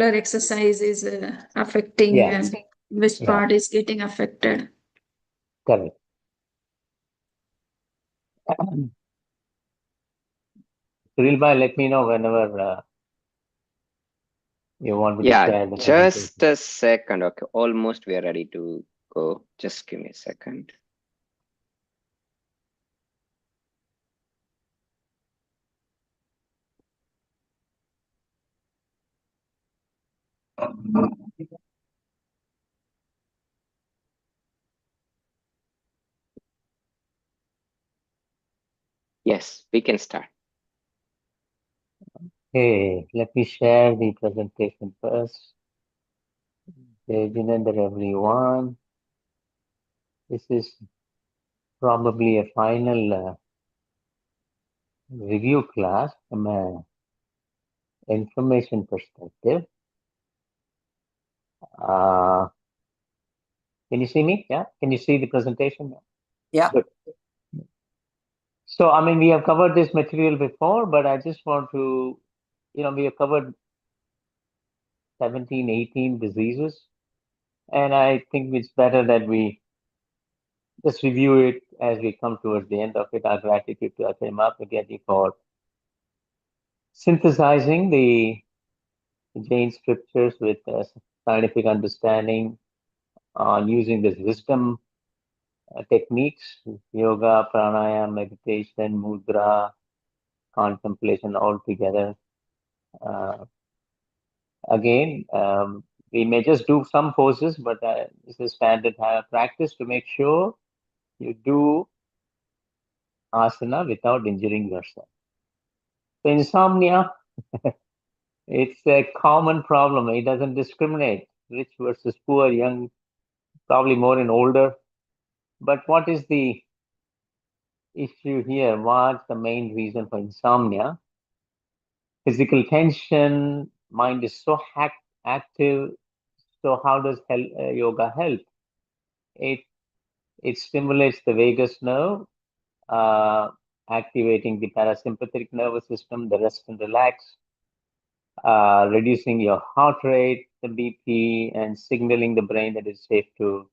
exercise is affecting Yes. and which Yeah. part is getting affected. Correct. Suril bhai, let me know whenever you want me to Yeah, share the just presentation. a second. Okay, almost we are ready to go. Just give me a second. Yes, we can start. Hey, let me share the presentation first. Devendra, everyone. This is probably a final review class from an information perspective. Uh, can you see me? Yeah? Can you see the presentation? Yeah. Good. So, I mean, we have covered this material before, but I just want to, we have covered 17, 18 diseases, and I think it's better that we just review it as we come towards the end of it. Our gratitude to Ajay Mapageti for synthesizing the Jain scriptures with scientific understanding on using this wisdom techniques, yoga, pranayama, meditation, mudra, contemplation all together. Uh, again, we may just do some poses, but this is standard practice to make sure you do asana without injuring yourself. So insomnia, it's a common problem. It doesn't discriminate, rich versus poor, young, probably more in older. But what is the issue here? What's the main reason for insomnia? Physical tension, mind is so active. So how does yoga help? It it stimulates the vagus nerve, uh, activating the parasympathetic nervous system, the rest and relax, reducing your heart rate, the BP, and signaling the brain that it's safe to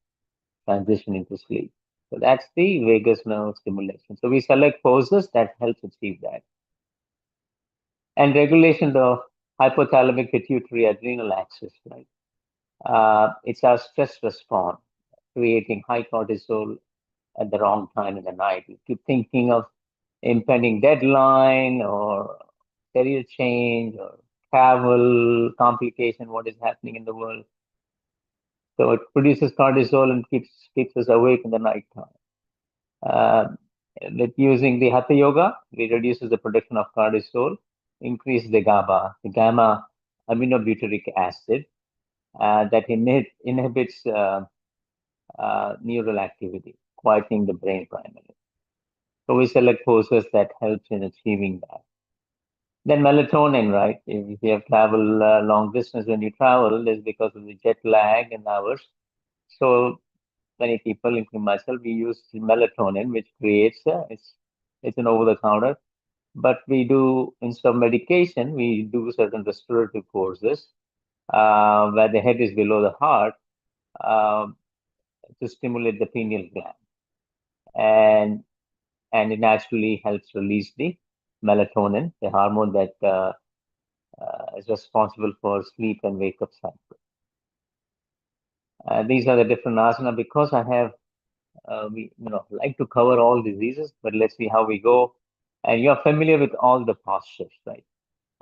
transition into sleep. So that's the vagus nerve stimulation. So we select poses that helps achieve that. And regulation the hypothalamic pituitary adrenal axis, right? It's our stress response, creating high cortisol at the wrong time in the night. You keep thinking of impending deadline or career change or travel complication, what is happening in the world. So it produces cortisol and keeps us awake in the night time. Uh, with using the Hatha Yoga, we reduces the production of cortisol, increase the GABA, the gamma aminobutyric acid, that inhibits neural activity, quieting the brain primarily. So we select poses that helps in achieving that. Then melatonin, right? If you have traveled long distance when you travel, is because of the jet lag and hours. So many people, including myself, we use melatonin, which creates it's an over-the-counter. But we do, instead of medication, we do certain restorative courses where the head is below the heart, um, to stimulate the pineal gland, and it naturally helps release the melatonin, the hormone that is responsible for sleep and wake up cycle. These are the different asana. Because I have we like to cover all diseases, but let's see how we go. And you're familiar with all the postures, right?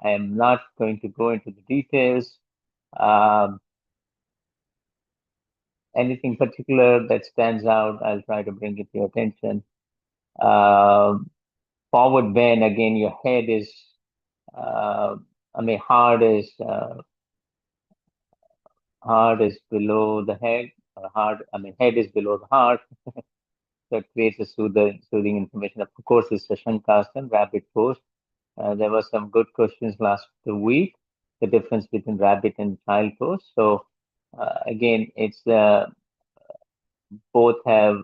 I am not going to go into the details. Um, Anything particular that stands out, I'll try to bring it to your attention. Um, Forward bend, again, your head is, uh, I mean, heart is below the head. Head is below the heart. That creates a soothing information. Of course, it's a Shankasana, rabbit pose. There were some good questions last week, the difference between rabbit and child pose. So, again, it's both have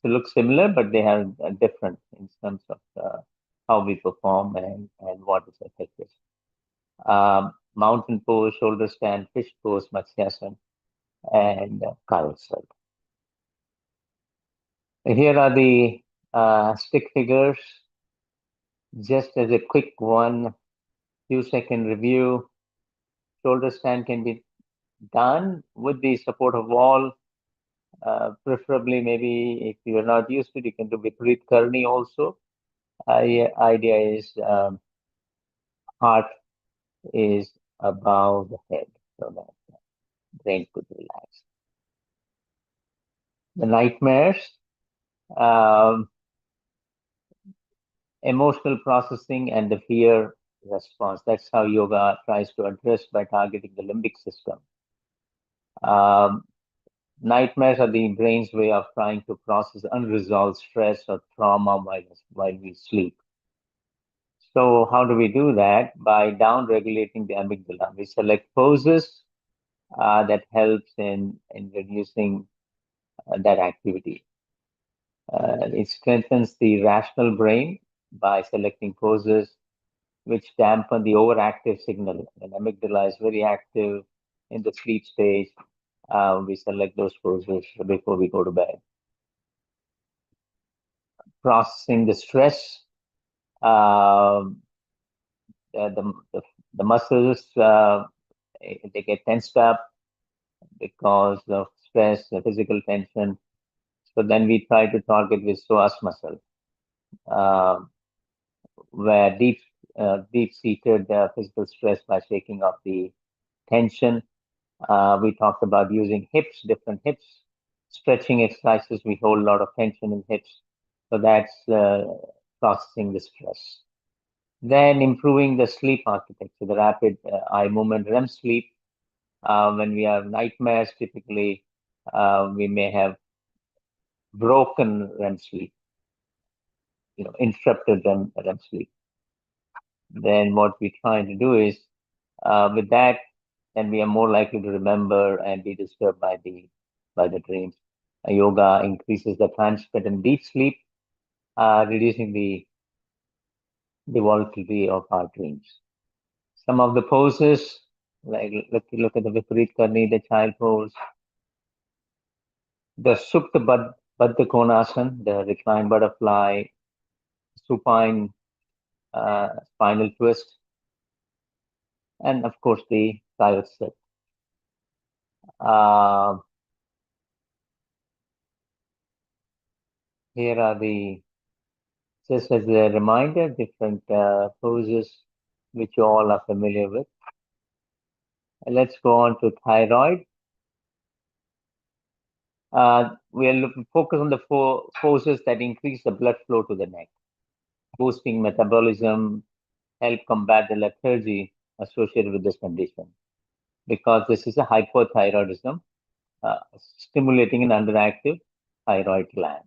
look similar, but they have different in terms of how we perform and what is effective. mountain pose, shoulder stand, fish pose, Matsyasana, and coyote circle. Here are the stick figures. Just as a quick one, few second review. Shoulder stand can be done with the support of wall. Preferably, maybe if you are not used to it, you can do Viparit Karni also. Idea is heart is above the head, so that the brain could relax. The nightmares, emotional processing and the fear response. That's how yoga tries to address by targeting the limbic system. Nightmares are the brain's way of trying to process unresolved stress or trauma while we sleep. So how do we do that? By down regulating the amygdala. We select poses that helps in reducing that activity. It strengthens the rational brain by selecting poses which dampen the overactive signal. And amygdala is very active in the sleep stage. We select those poses before we go to bed. Processing the stress, the muscles they get tensed up because of stress, the physical tension. So then we try to target with psoas muscle, where deep-seated physical stress by shaking off the tension. We talked about using hips, different hips, stretching exercises. We hold a lot of tension in hips. So that's processing the stress. Then improving the sleep architecture, the rapid eye movement, REM sleep. When we have nightmares, typically we may have broken REM sleep, interrupted REM sleep. Then what we're trying to do is, with that, then we are more likely to remember and be disturbed by the dreams. Yoga increases the time spent in deep sleep, reducing the volatility of our dreams. Some of the poses, like look at the Viparit Karni, the child pose, the Supta Baddha Konasana, the reclined butterfly, supine spinal twist, and of course the coyote circle. Here are just as a reminder, different poses which you all are familiar with. And let's go on to thyroid. We are focus on the four poses that increase the blood flow to the neck, boosting metabolism, help combat the lethargy associated with this condition. Because this is a hypothyroidism, stimulating an underactive thyroid gland.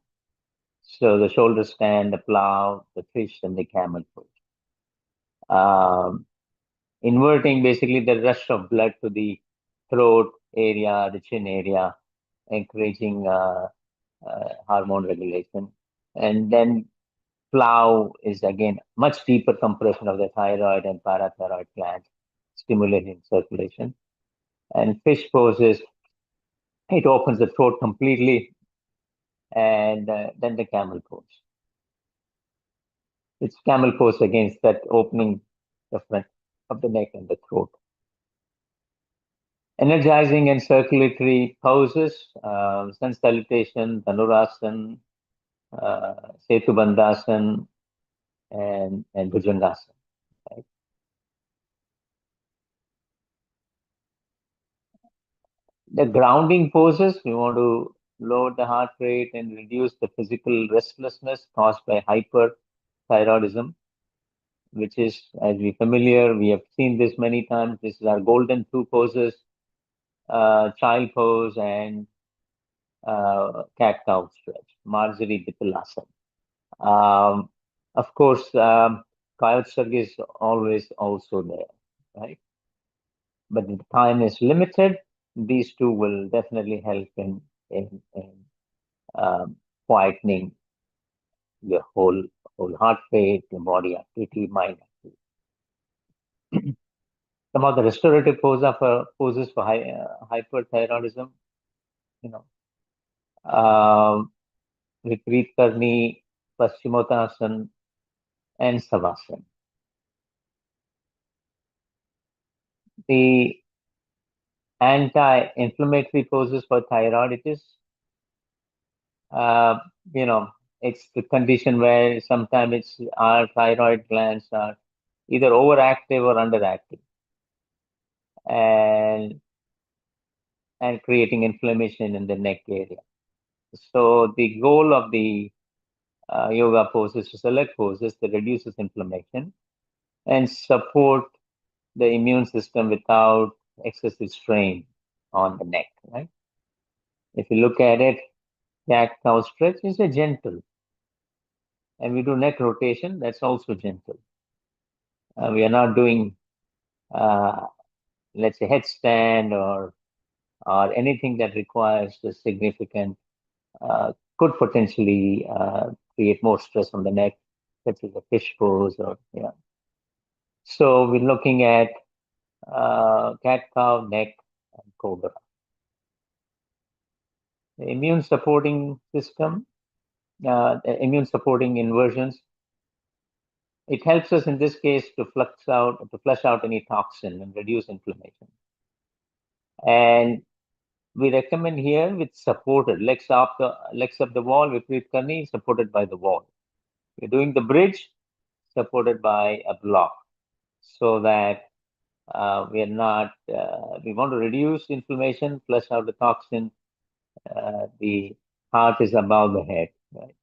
So the shoulder stand, the plow, the fish, and the camel pose. Inverting basically the rush of blood to the throat area, the chin area, encouraging hormone regulation. And then plow is again much deeper compression of the thyroid and parathyroid glands, stimulating circulation. And fish poses, it opens the throat completely, and then the camel pose. It's camel pose against that opening the front of the neck and the throat. Energizing and circulatory poses, sun salutation, dhanurasana, setu bandhasana, and bhujangasana. Right? The grounding poses, we want to lower the heart rate and reduce the physical restlessness caused by hyperthyroidism, which is, as we're familiar, we have seen this many times. This is our golden two poses, child pose and cat-cow stretch, Marjorie Dipalasana. Of course, coyote circle is always also there, right? But the time is limited. These two will definitely help in quietening your whole heart rate, your body activity, mind activity. Some of the restorative poses for hyperthyroidism, you know, Viparit Karni, Paschimottanasana, and Savasana. The anti-inflammatory poses for thyroiditis, uh, you know, it's the condition where sometimes our thyroid glands are either overactive or underactive, and creating inflammation in the neck area. So the goal of the yoga poses to select poses that reduces inflammation and support the immune system without excessive strain on the neck, right? If you look at it, cat-cow stretch is a gentle, and we do neck rotation, that's also gentle. We are not doing, let's say, headstand or anything that requires a significant, could potentially create more stress on the neck, such as a fish pose or, yeah. So we're looking at cat, cow, neck, and cobra. The immune supporting system, the immune supporting inversions, it helps us in this case to flush out any toxin and reduce inflammation. And we recommend here with supported legs up the wall, Viparit Karni, supported by the wall. We're doing the bridge supported by a block, so that we want to reduce inflammation, flush out the toxin. The heart is above the head, right?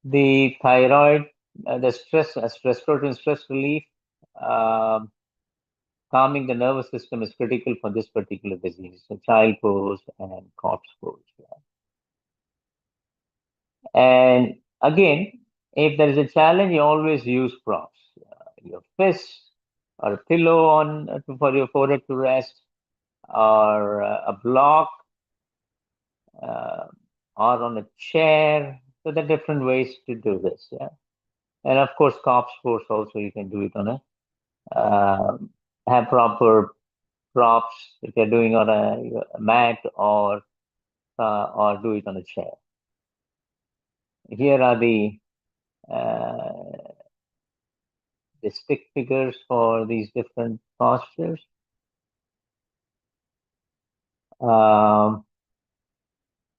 The thyroid, the restorative stress relief, calming the nervous system is critical for this particular disease. So child pose and corpse pose. Yeah. And again, if there is a challenge, you always use props. Your fist or a pillow on for your forehead to rest, or a block, or on a chair. So there are different ways to do this. Yeah. And of course, corpse pose also, you can do it on have proper props if you're doing on a mat, or do it on a chair. Here are the stick figures for these different postures.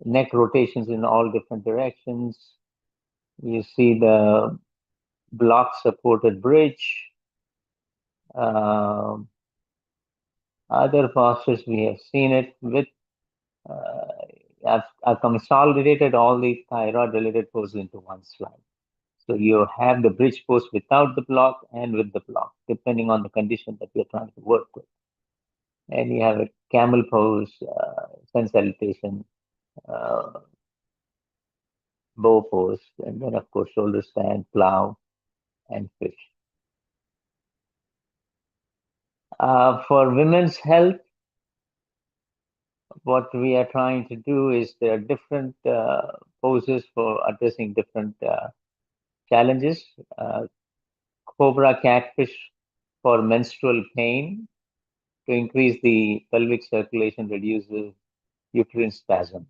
Neck rotations in all different directions. You see the block supported bridge. Other postures we have seen it with. I've consolidated all the thyroid related poses into one slide. So you have the bridge pose without the block and with the block, depending on the condition that you're trying to work with. And you have a camel pose, sun salutation, bow pose, and then of course shoulder stand, plow, and fish. For women's health, what we are trying to do is there are different poses for addressing different challenges. Cobra catfish for menstrual pain, to increase the pelvic circulation, reduces uterine spasm.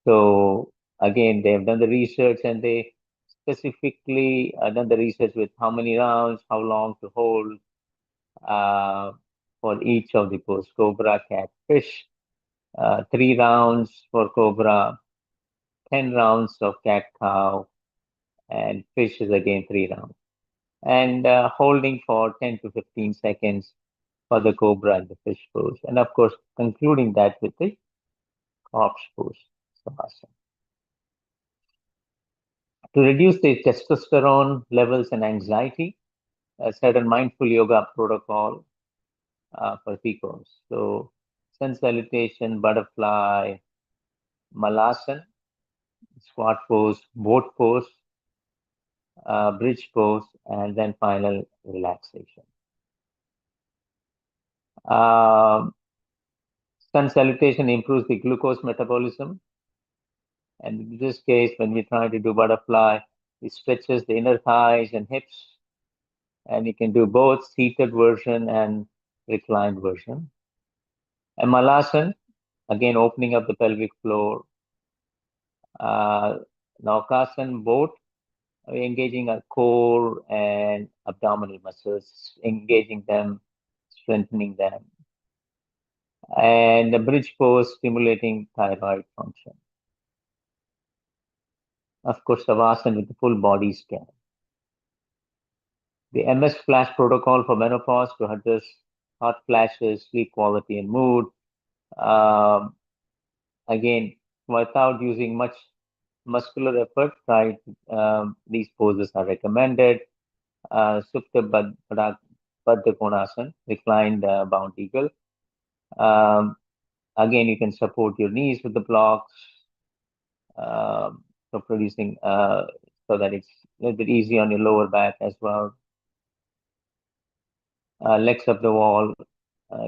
So again, they have done the research, and they specifically done the research with how many rounds, how long to hold for each of the pose. Cobra, cat, fish, 3 rounds for cobra, 10 rounds of cat, cow, and fish is again 3 rounds. And holding for 10 to 15 seconds for the cobra and the fish pose. And of course, concluding that with the corpse pose. To reduce the testosterone levels and anxiety, a certain mindful yoga protocol for PCOS. So, sun salutation, butterfly, malasana, squat pose, boat pose, bridge pose, and then final relaxation. Sun salutation improves the glucose metabolism. And in this case, when we try to do butterfly, it stretches the inner thighs and hips, And you can do both seated version and reclined version. And Malasan, again, opening up the pelvic floor. Naukasan, both engaging our core and abdominal muscles, engaging them, strengthening them. And the bridge pose, stimulating thyroid function. Of course, Savasana with the full body scan. The MS flash protocol for menopause to address hot flashes, sleep quality, and mood. Um, Again, without using much muscular effort, right? These poses are recommended. Supta Baddha Konasana, reclined bound eagle. Um, Again, you can support your knees with the blocks, so producing so that it's a little bit easy on your lower back as well. Legs up the wall,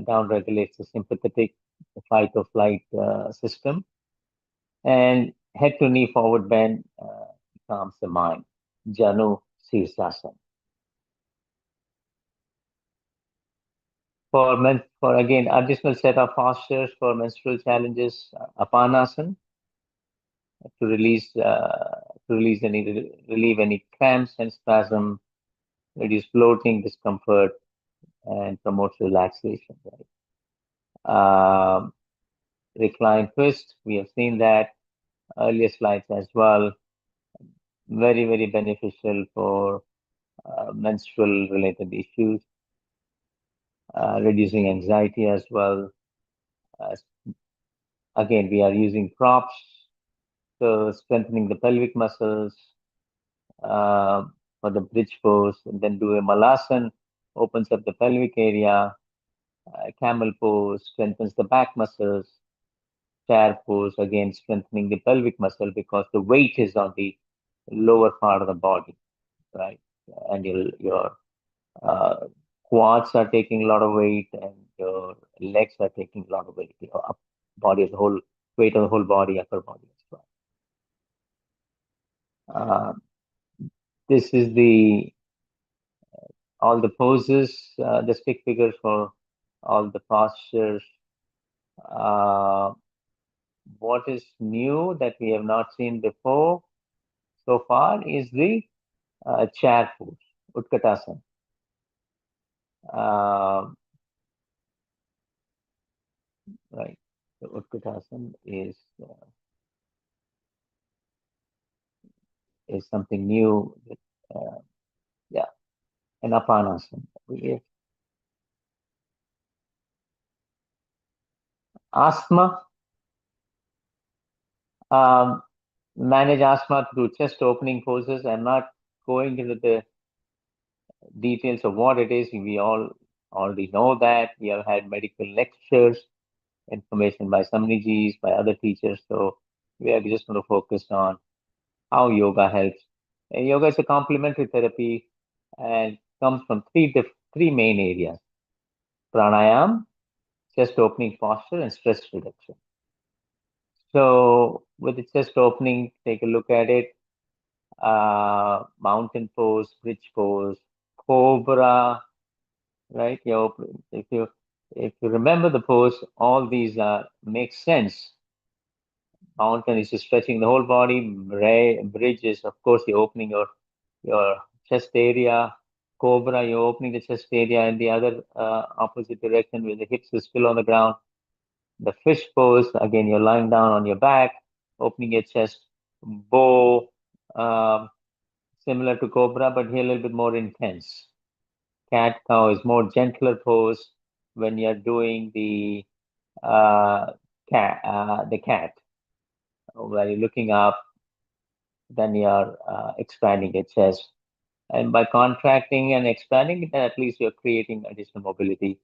down regulates the sympathetic fight or flight system, and head to knee forward bend calms the mind. Janu Sirsasana. For again additional set of postures for menstrual challenges, Apanasana to relieve any cramps and spasm, reduce bloating, discomfort, and promotes relaxation. Right? Recline twist, we have seen that earlier slides as well. Very, very beneficial for menstrual related issues, reducing anxiety as well. Again, we are using props, so strengthening the pelvic muscles for the bridge pose, and then do a malasan, opens up the pelvic area. Camel pose strengthens the back muscles. Chair pose, again strengthening the pelvic muscle because the weight is on the lower part of the body, right? And your quads are taking a lot of weight, and your legs are taking a lot of weight. Your body as a whole, weight of the whole body, upper body as well. This is all the poses, the stick figures for all the postures. What is new that we have not seen before so far is the chair pose, Utkatasana. Right. So Utkatasana is something new. Yeah, and Apanasana. Asthma. Manage asthma through chest opening poses. I'm not going into the details of what it is. We all already know that. We have had medical lectures, information by Samnijis, by other teachers. So we are just going to focus on how yoga helps. And yoga is a complementary therapy and comes from three main areas: pranayam, chest opening posture, and stress reduction. So with the chest opening, take a look at it. Mountain pose, bridge pose, cobra, right? If you remember the pose, all these make sense. Mountain is stretching the whole body. Bridge is, of course, you're opening your chest area. Cobra, you're opening the chest area in the other opposite direction where the hips are still on the ground. The fish pose, again, you're lying down on your back, opening your chest. Bow, similar to cobra, but here a little bit more intense. Cat cow is more gentler pose when you're doing the cat, where you're looking up, then you're expanding your chest. And by contracting and expanding, at least you're creating additional mobility.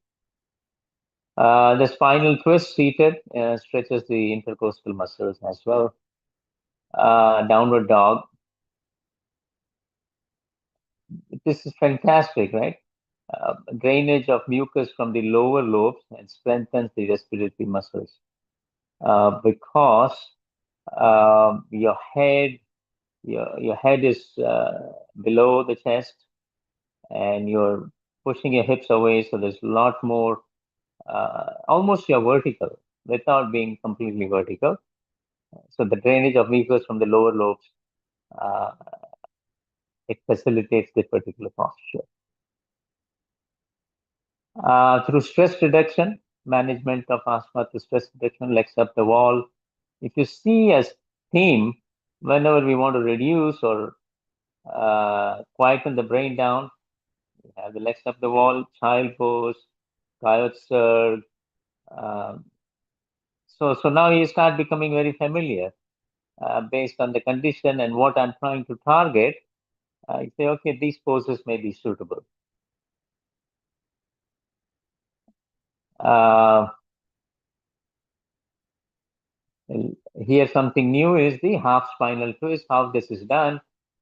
The spinal twist, seated, stretches the intercostal muscles as well. Downward dog. This is fantastic, right? Drainage of mucus from the lower lobes and strengthens the respiratory muscles because your head is below the chest, and you're pushing your hips away, so there's a lot more, almost you're vertical without being completely vertical. So the drainage of mucus from the lower lobes, uh, it facilitates this particular posture. Through stress reduction, management of asthma through stress reduction, legs up the wall. If you see as theme, whenever we want to reduce or quieten the brain down, we have the legs up the wall, child pose, coyote surge. So now you start becoming very familiar based on the condition and what I'm trying to target. I say, okay, these poses may be suitable. Here something new is the half spinal twist. How this is done.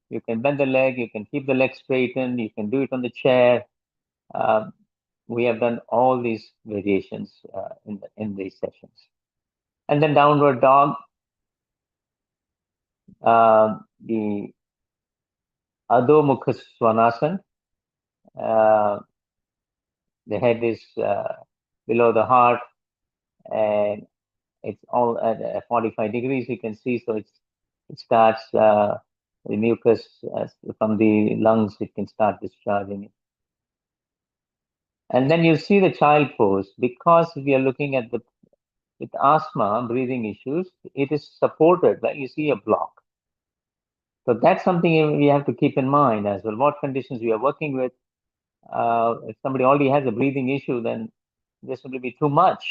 You can bend the leg, you can keep the leg straightened, you can do it on the chair. We have done all these variations in these sessions. And then downward dog, the Adho Mukha Svanasana. The head is below the heart, and it's all at 45 degrees. You can see, so it starts the mucus from the lungs. It can start discharging it. And then you see the child pose, because we are looking at with asthma, breathing issues, it is supported, right? You see a block. So that's something we have to keep in mind as well. What conditions we are working with. If somebody already has a breathing issue, then this will be too much,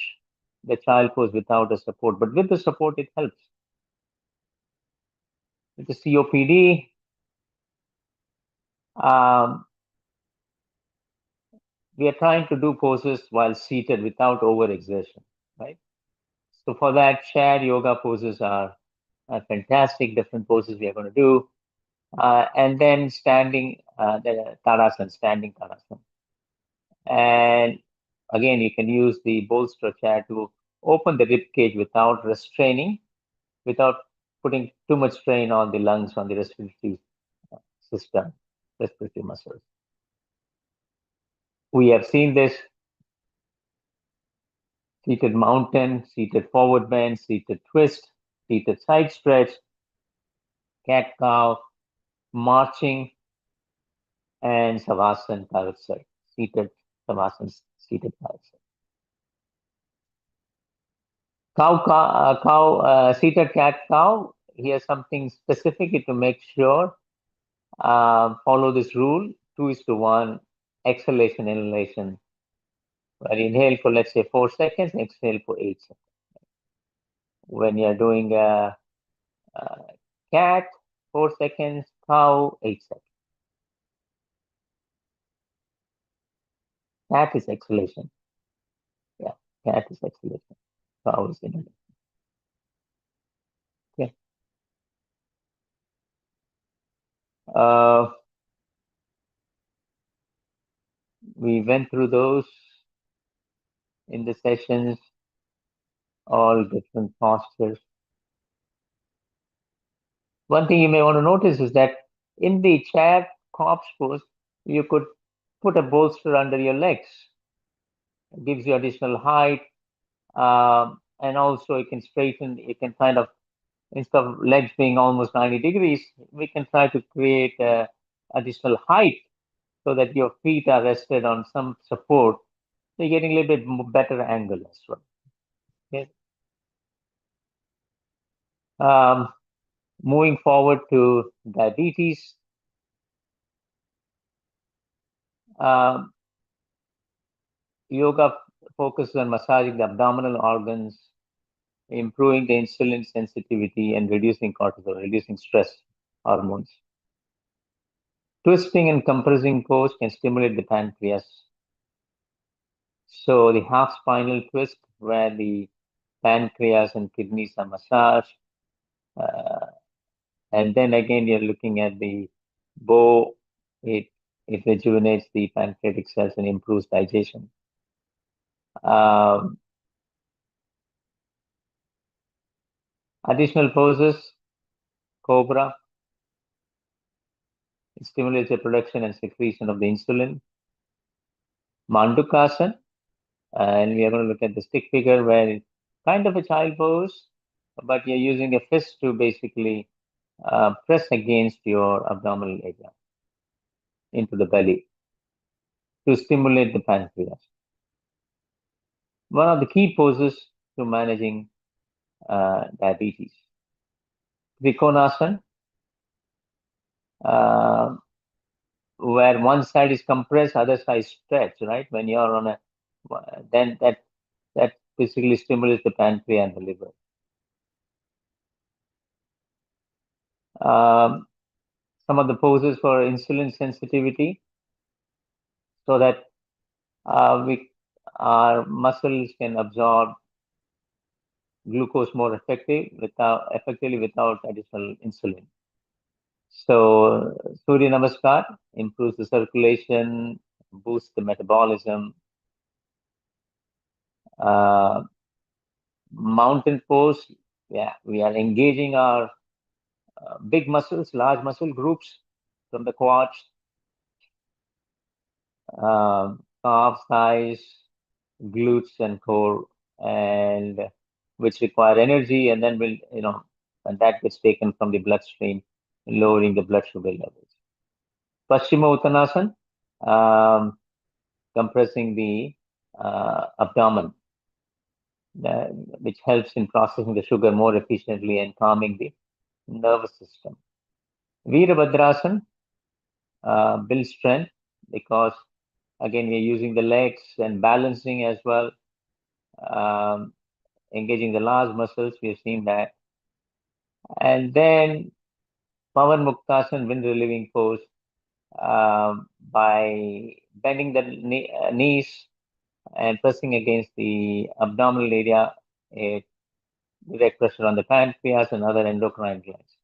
the child pose without a support. But with the support, it helps. With the COPD, we are trying to do poses while seated without overexertion, right? So for that, chair yoga poses are fantastic, different poses we are going to do. And then standing, the Tadasana, standing Tadasana. And again, you can use the bolster chair to open the rib cage without restraining, without putting too much strain on the lungs, on the respiratory system, respiratory muscles. We have seen this seated mountain, seated forward bend, seated twist, seated side stretch, cat cow, marching, and savasana coyote surge, seated savasana, seated coyote surge. Seated cat cow. Here's something specific to make sure. Follow this rule: 2:1 exhalation, inhalation. Where you inhale for, let's say, 4 seconds, exhale for 8 seconds. When you're doing a cat, 4 seconds, cow, 8 seconds. Cat is exhalation. Yeah, cat is exhalation. Cow is inhalation. Okay. We went through those in the sessions, all different postures. One thing you may want to notice is that in the chair corpse pose, you could put a bolster under your legs. It gives you additional height, and also you can straighten, you can kind of, instead of legs being almost 90 degrees, we can try to create additional height so that your feet are rested on some support. So you're getting a little bit better angle as well. Okay. Moving forward to diabetes. Yoga focuses on massaging the abdominal organs, improving the insulin sensitivity, and reducing cortisol, reducing stress hormones. Twisting and compressing pose can stimulate the pancreas. So the half spinal twist, where the pancreas and kidneys are massaged. And then again, you're looking at the bow. It rejuvenates the pancreatic cells and improves digestion. Additional poses, cobra. It stimulates the production and secretion of the insulin. Mandukasana, and we are going to look at the stick figure where it's kind of a child pose, but you're using a fist to basically press against your abdominal area into the belly to stimulate the pancreas. One of the key poses to managing diabetes. Trikonasana, where one side is compressed, other side is stretched, right? When you're on then that basically stimulates the pancreas and the liver. Some of the poses for insulin sensitivity, so that our muscles can absorb glucose more effectively without additional insulin. So Surya Namaskar improves the circulation, boosts the metabolism. Mountain pose, yeah, we are engaging our big muscles, large muscle groups from the quads, calves, thighs, glutes, and core, and which require energy, and then and that gets taken from the bloodstream, lowering the blood sugar levels. Paschima Uttanasana, compressing the abdomen, which helps in processing the sugar more efficiently and calming the nervous system. Virabhadrasana builds strength because, again, we're using the legs and balancing as well, engaging the large muscles. We've seen that. And then Pavan Muktasana, wind relieving pose, by bending the knees and pressing against the abdominal area, it direct pressure on the pancreas and other endocrine glands.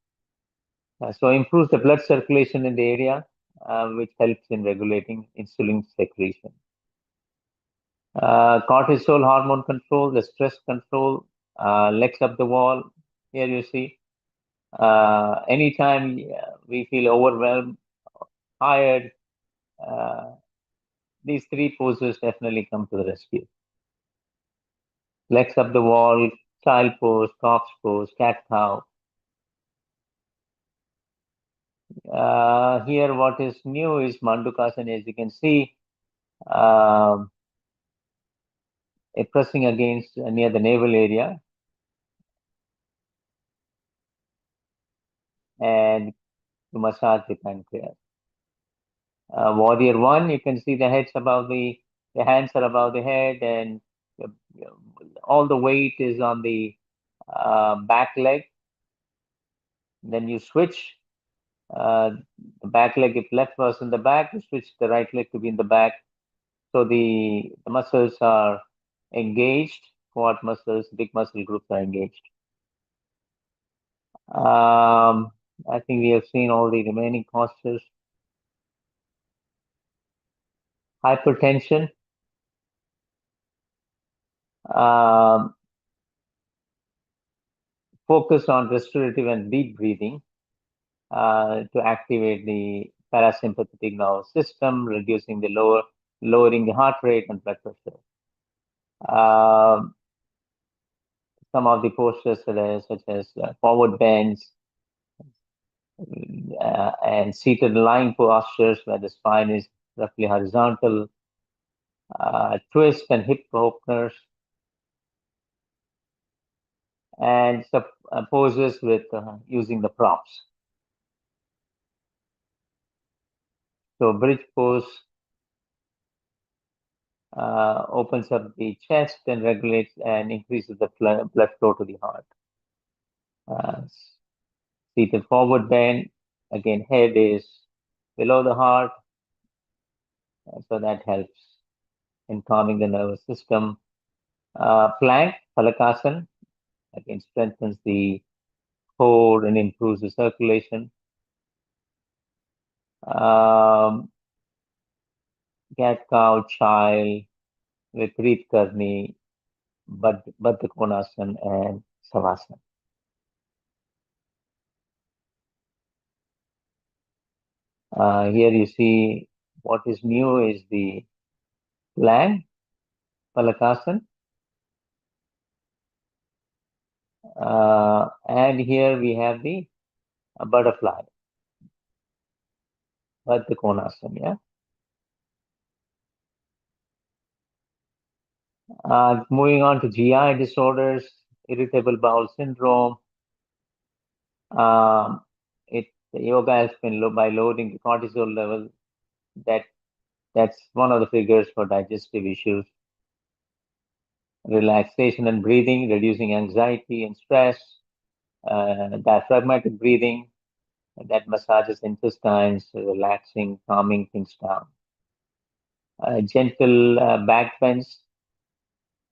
So improves the blood circulation in the area, which helps in regulating insulin secretion. Cortisol hormone control, the stress control, legs up the wall. Here you see, anytime we feel overwhelmed, tired, these three poses definitely come to the rescue. Legs up the wall, child pose, corpse pose, cat cow. Here what is new is Mandukasana, as you can see, pressing against near the navel area, and to massage the pancreas. Warrior one, you can see the hands are above the head, and all the weight is on the back leg. Then you switch the back leg. If left was in the back, you switch the right leg to be in the back. So the muscles are engaged, quad muscles, big muscle groups are engaged. I think we have seen all the remaining postures. Hypertension. Focus on restorative and deep breathing to activate the parasympathetic nervous system, reducing the lowering the heart rate and blood pressure. Some of the postures such as forward bends and seated lying postures where the spine is roughly horizontal, twist and hip openers, and poses with using the props. So bridge pose opens up the chest and regulates and increases the blood flow to the heart. Seated forward bend, again, head is below the heart, so that helps in calming the nervous system. Plank, Palakasana, again, strengthens the core and improves the circulation. Cat cow, child with Preet Karni, Baddha Konasana, and Savasana. Here you see what is new is the plang, palakasan. And here we have the butterfly, Konasana, yeah. Moving on to GI disorders, irritable bowel syndrome. Yoga has been by loading the cortisol level. That's one of the figures for digestive issues. Relaxation and breathing, reducing anxiety and stress. Diaphragmatic breathing that massages intestines, relaxing, calming things down. Gentle back bends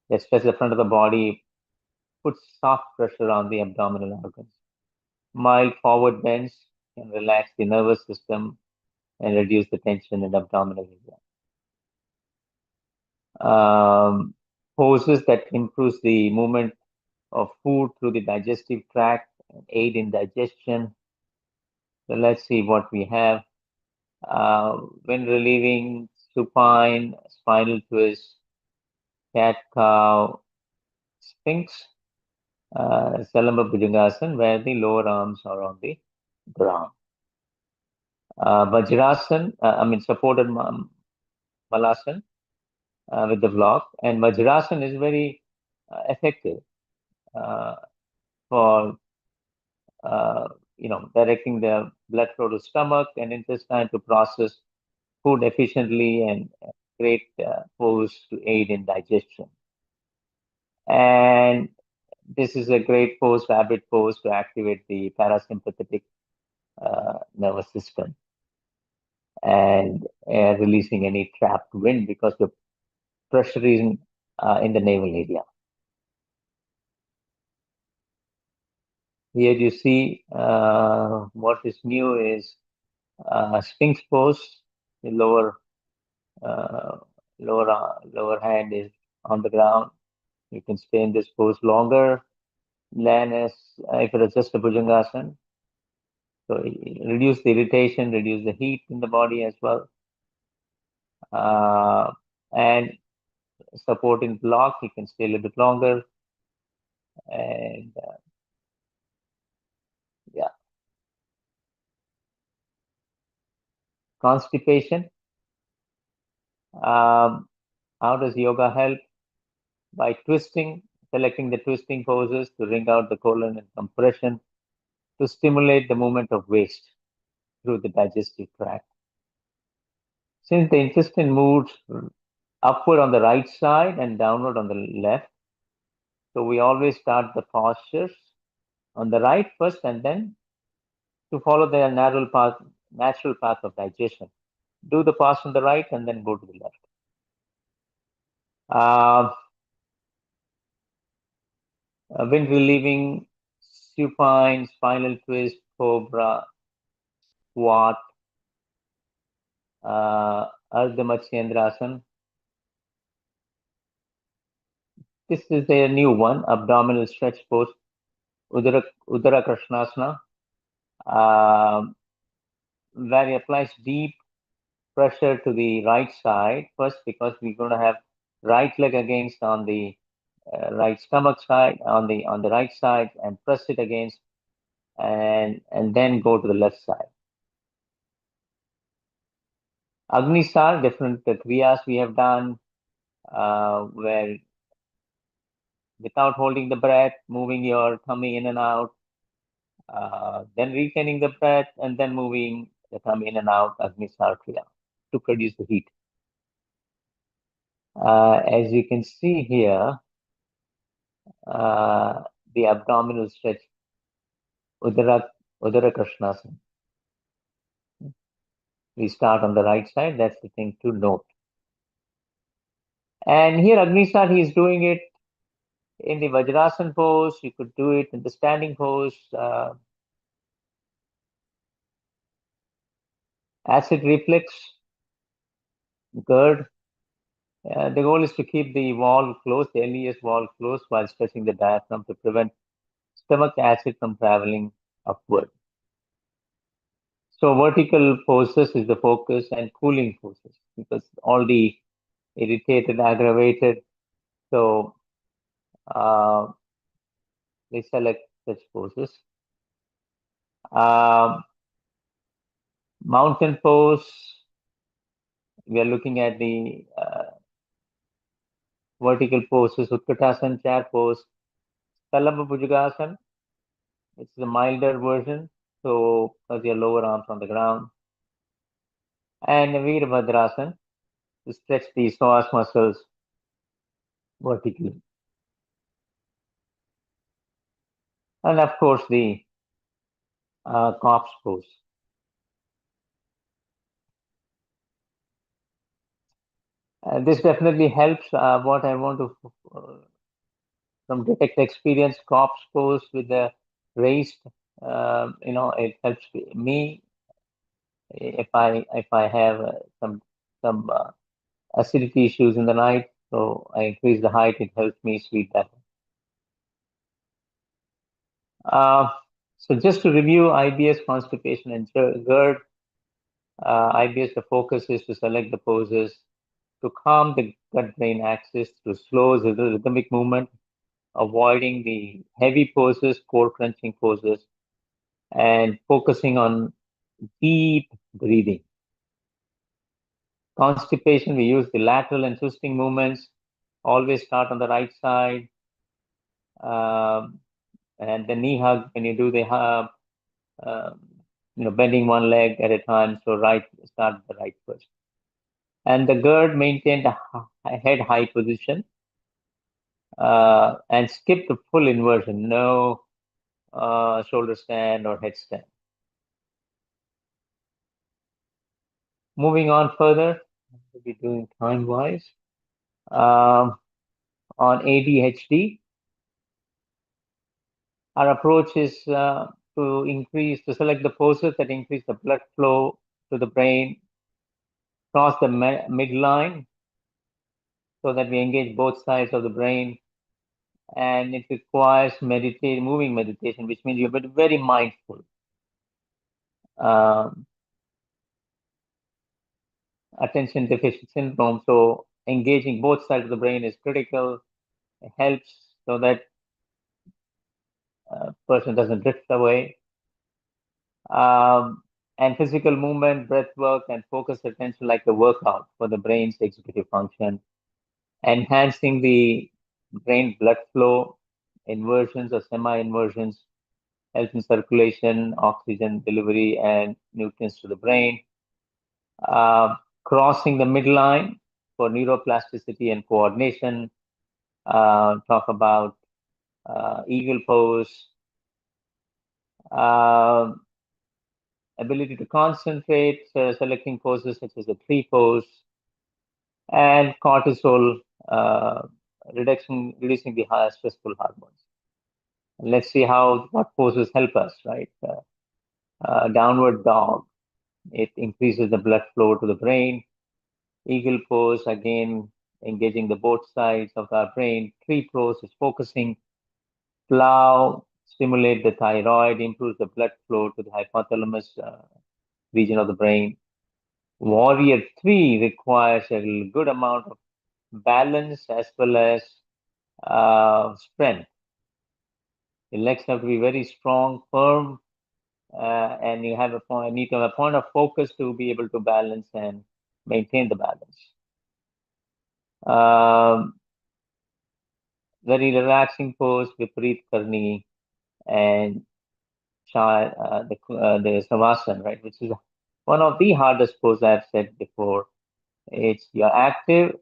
that stretch the front of the body, puts soft pressure on the abdominal organs. Mild forward bends can relax the nervous system and reduce the tension in the abdominal area. Poses that improves the movement of food through the digestive tract and aid in digestion. So let's see what we have. When relieving, supine, spinal twist, cat cow, sphinx, Salamba Bhujangasana, where the lower arms are on the ground. Vajrasan, supported Malasana with the block, and Vajrasan is very effective for directing the blood flow to stomach and intestine to process food efficiently, and great pose to aid in digestion. And this is a great pose, rabbit pose, to activate the parasympathetic nervous system and releasing any trapped wind because the pressure is in the navel area. Here you see what is new is Sphinx pose. The lower hand is on the ground. You can stay in this pose longer than if it is just a Bhujangasana. So reduce the irritation, reduce the heat in the body as well. And supporting block, you can stay a little bit longer. And yeah. Constipation. How does yoga help? By twisting, selecting the twisting poses to wring out the colon and compression to stimulate the movement of waste through the digestive tract. Since the intestine moves upward on the right side and downward on the left, so we always start the postures on the right first and then to follow the natural path of digestion. Do the pass on the right and then go to the left. Wind relieving, supine, spinal twist, cobra, squat, Ardha Matsyendrasana. This is a new one, abdominal stretch pose, Udara Krishnasana, where he applies deep pressure to the right side first, because we're going to have right leg against on the right stomach side on the right side, and press it against, and then go to the left side. Agnisar, different kriyas we have done, where without holding the breath, moving your tummy in and out, then retaining the breath, and then moving the tummy in and out, Agnisar kriya, to produce the heat. As you can see here, the abdominal stretch, Udara Krishnasana. We start on the right side. That's the thing to note. And here Agnisar, he is doing it in the Vajrasan pose. You could do it in the standing pose. Acid reflux, GERD. The goal is to keep the wall closed, the LES wall closed, while stretching the diaphragm to prevent stomach acid from traveling upward. So vertical poses is the focus, and cooling poses, because already irritated, aggravated. So we select such poses. Mountain pose, we are looking at the vertical poses, Utkatasana, chair pose, Kalamba Bhujagasana, it's the milder version, so because your lower arms on the ground, and Virabhadrasana, to stretch the psoas muscles vertically. And of course, the corpse pose. This definitely helps. What I want to, from direct experience, corpse pose with the raised, it helps me if I have some acidity issues in the night. So I increase the height. It helps me sleep better. So just to review IBS, constipation, and GERD. IBS, the focus is to select the poses to calm the gut-brain axis through slow rhythmic movement, avoiding the heavy poses, core crunching poses, and focusing on deep breathing. Constipation, we use the lateral and twisting movements. Always start on the right side. And the knee hug, when you do the hug, bending one leg at a time. So start the right first. And the GERD, maintain the head high position. And skip the full inversion, no shoulder stand or headstand. Moving on further, we'll be doing time-wise. On ADHD, our approach is to select the poses that increase the blood flow to the brain, cross the midline, so that we engage both sides of the brain. And it requires moving meditation, which means you're very mindful. Attention deficit syndrome. So engaging both sides of the brain is critical. It helps so that person doesn't drift away. And physical movement, breath work, and focus attention like a workout for the brain's executive function. Enhancing the brain blood flow, inversions or semi-inversions, helps in circulation, oxygen delivery, and nutrients to the brain. Crossing the midline for neuroplasticity and coordination. Talk about eagle pose. Ability to concentrate, selecting poses such as the tree pose. And cortisol reducing the higher stressful hormones. And let's see what poses help us, right? Downward dog, it increases the blood flow to the brain. Eagle pose, again, engaging the both sides of our brain. Tree pose is focusing. Plow, stimulate the thyroid, improves the blood flow to the hypothalamus region of the brain. Warrior 3 requires a good amount of balance as well as strength. The legs have to be very strong, firm, and you need to have a point of focus to be able to balance and maintain the balance. Very relaxing pose, Viparit Karni, and the Savasana, right, which is one of the hardest poses I've said before. You're active,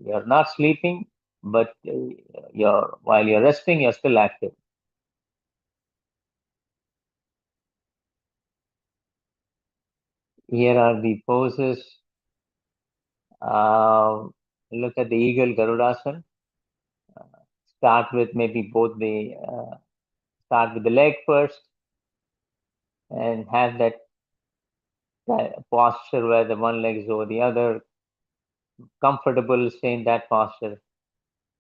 you're not sleeping, but while you're resting, you're still active. Here are the poses. Look at the eagle Garudasana. Start with start with the leg first, and have that posture where the one leg is over the other. Comfortable, stay in that posture.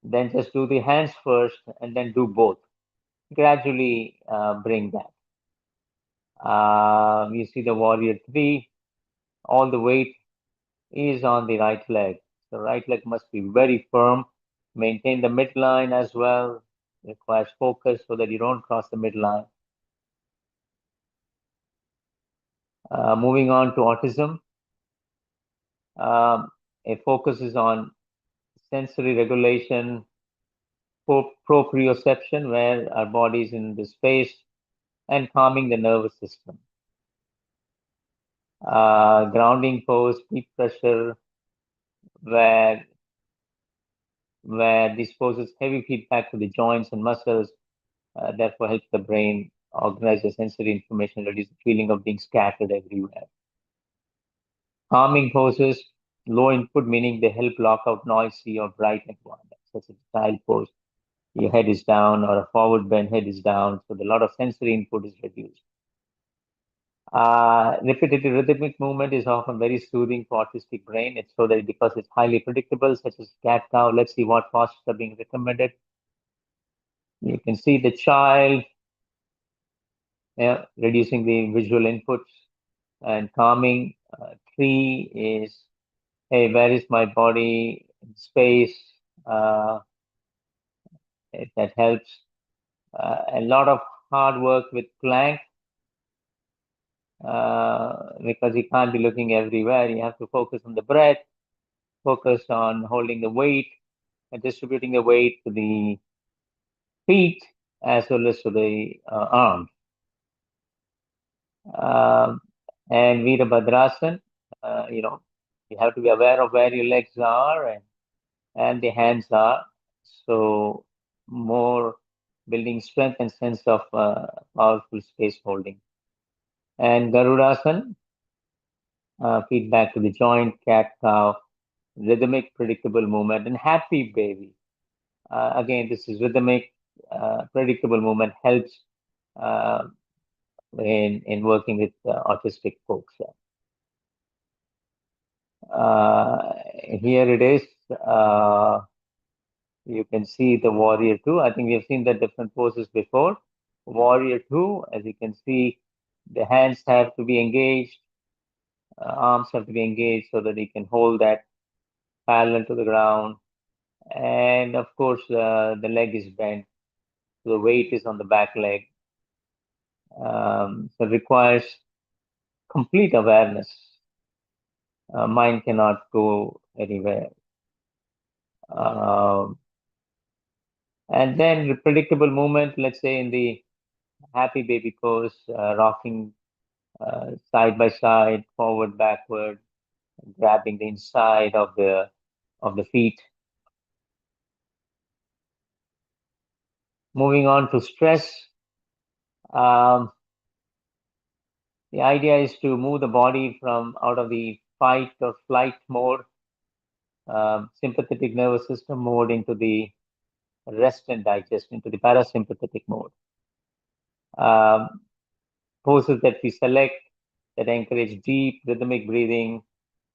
Then just do the hands first, and then do both. Gradually bring that. You see the warrior 3, all the weight is on the right leg. The right leg must be very firm. Maintain the midline as well. Requires focus so that you don't cross the midline. Moving on to autism. A focus is on sensory regulation, proprioception, where our body is in the space, and calming the nervous system. Grounding pose, deep pressure, where this poses heavy feedback to the joints and muscles, therefore helps the brain organize the sensory information, reduce the feeling of being scattered everywhere. Calming poses, low input, meaning they help block out noisy or bright environments, such as a child pose. Your head is down, or a forward bend head is down, so a lot of sensory input is reduced. Repetitive rhythmic movement is often very soothing for autistic brain. It's so that because it's highly predictable, such as cat cow. Let's see what postures are being recommended. You can see the child reducing the visual inputs and calming. 3 is, hey, where is my body in space? That helps. A lot of hard work with plank. Because you can't be looking everywhere. You have to focus on the breath, focus on holding the weight and distributing the weight to the feet as well as to the arms. And Virabhadrasana, you have to be aware of where your legs are and the hands are. So more building strength and sense of powerful space holding. And Garudasana, feedback to the joint, cat cow, rhythmic, predictable movement, and happy baby. Again, this is rhythmic, predictable movement helps in working with autistic folks. Here it is. You can see the warrior 2. I think we have seen the different poses before. Warrior 2, as you can see, the hands have to be engaged, arms have to be engaged so that you can hold that parallel to the ground. And of course, the leg is bent. So the weight is on the back leg. So it requires complete awareness. Mind cannot go anywhere. And then predictable movement, let's say in the happy baby pose, rocking side by side, forward, backward, grabbing the inside of the feet. Moving on to stress. The idea is to move the body from out of the fight or flight mode, sympathetic nervous system mode, into the rest and digest, into the parasympathetic mode. Poses that we select that encourage deep rhythmic breathing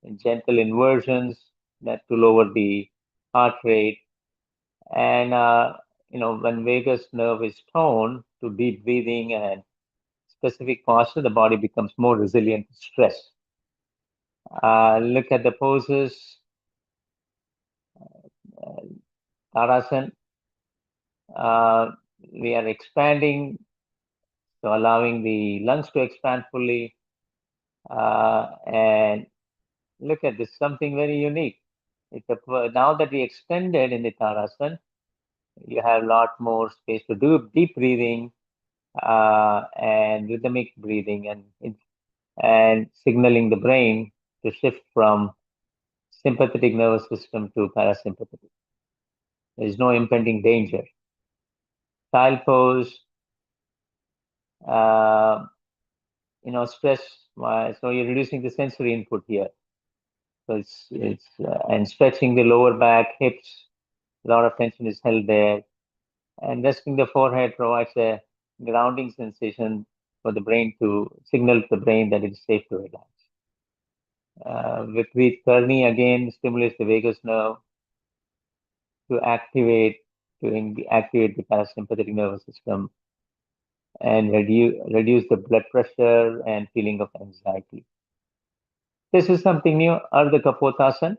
and gentle inversions that to lower the heart rate. And when vagus nerve is toned to deep breathing and specific posture, the body becomes more resilient to stress. Look at the poses. Tadasana. We are expanding, so allowing the lungs to expand fully. And look at this, something very unique. Now that we extended in the Tadasana, you have a lot more space to do deep breathing and rhythmic breathing and signaling the brain to shift from sympathetic nervous system to parasympathetic. There is no impending danger. Child pose, stress. So you're reducing the sensory input here. So it's and stretching the lower back, hips. A lot of tension is held there, and resting the forehead provides a grounding sensation for the brain to signal to the brain that it is safe to relax. With Karni, again, stimulates the vagus nerve to activate the parasympathetic nervous system. and reduce the blood pressure and feeling of anxiety. This is something new, Ardha Kapotasana.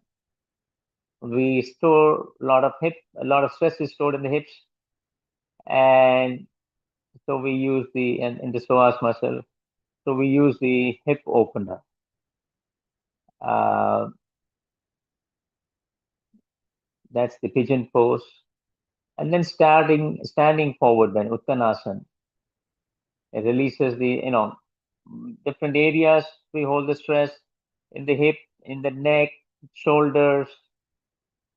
We store a lot of stress is stored in the hips, and so we use in the psoas muscle. So we use the hip opener. Uh, that's the pigeon pose, and then standing forward. Then Uttanasana. It releases the different areas. We hold the stress in the hip, in the neck, shoulders.